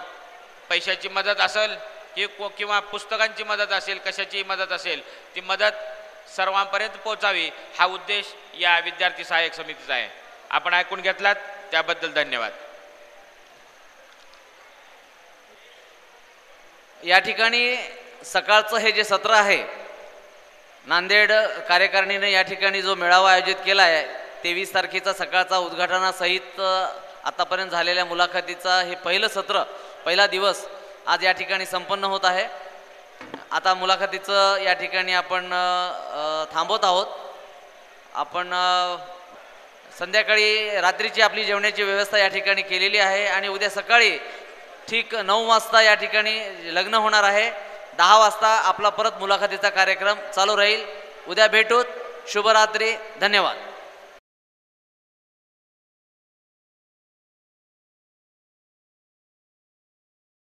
पैशाची मदत असेल किंवा पुस्तकांची मदत असेल, कशाची मदत असेल, ती मदत सर्वांपर्यंत पोहोचावी हा उद्देश या विद्यार्थी सहाय्यक समितीचा आहे. आपण ऐकून घेतलात त्याबद्दल धन्यवाद. या ठिकाणी सकाळचं हे जे सत्र आहे, नांदेड कार्यकारिणीने या ठिकाणी जो मेळावा आयोजित केला आहे 23 तारखेचा सकाळचा उद्घाटनासहित आतापर्यंत झालेल्या मुलाखतीचा हे पहिलं सत्र, पहिला दिवस आज या ठिकाणी संपन्न होत आहे. आता मुलाखतीचं या ठिकाणी आपण थांबवत आहोत. आपण संध्याकाळी रात्रीची आपली जेवणाची व्यवस्था या ठिकाणी केलेली आहे आणि उद्या सकाळी ठीक 9 वाजता या ठिकाणी लग्न होणार आहे. 10 वाजता आपला परत मुलाखतीचा कार्यक्रम चालू राहील. उद्या भेटूत. शुभरात्री. धन्यवाद.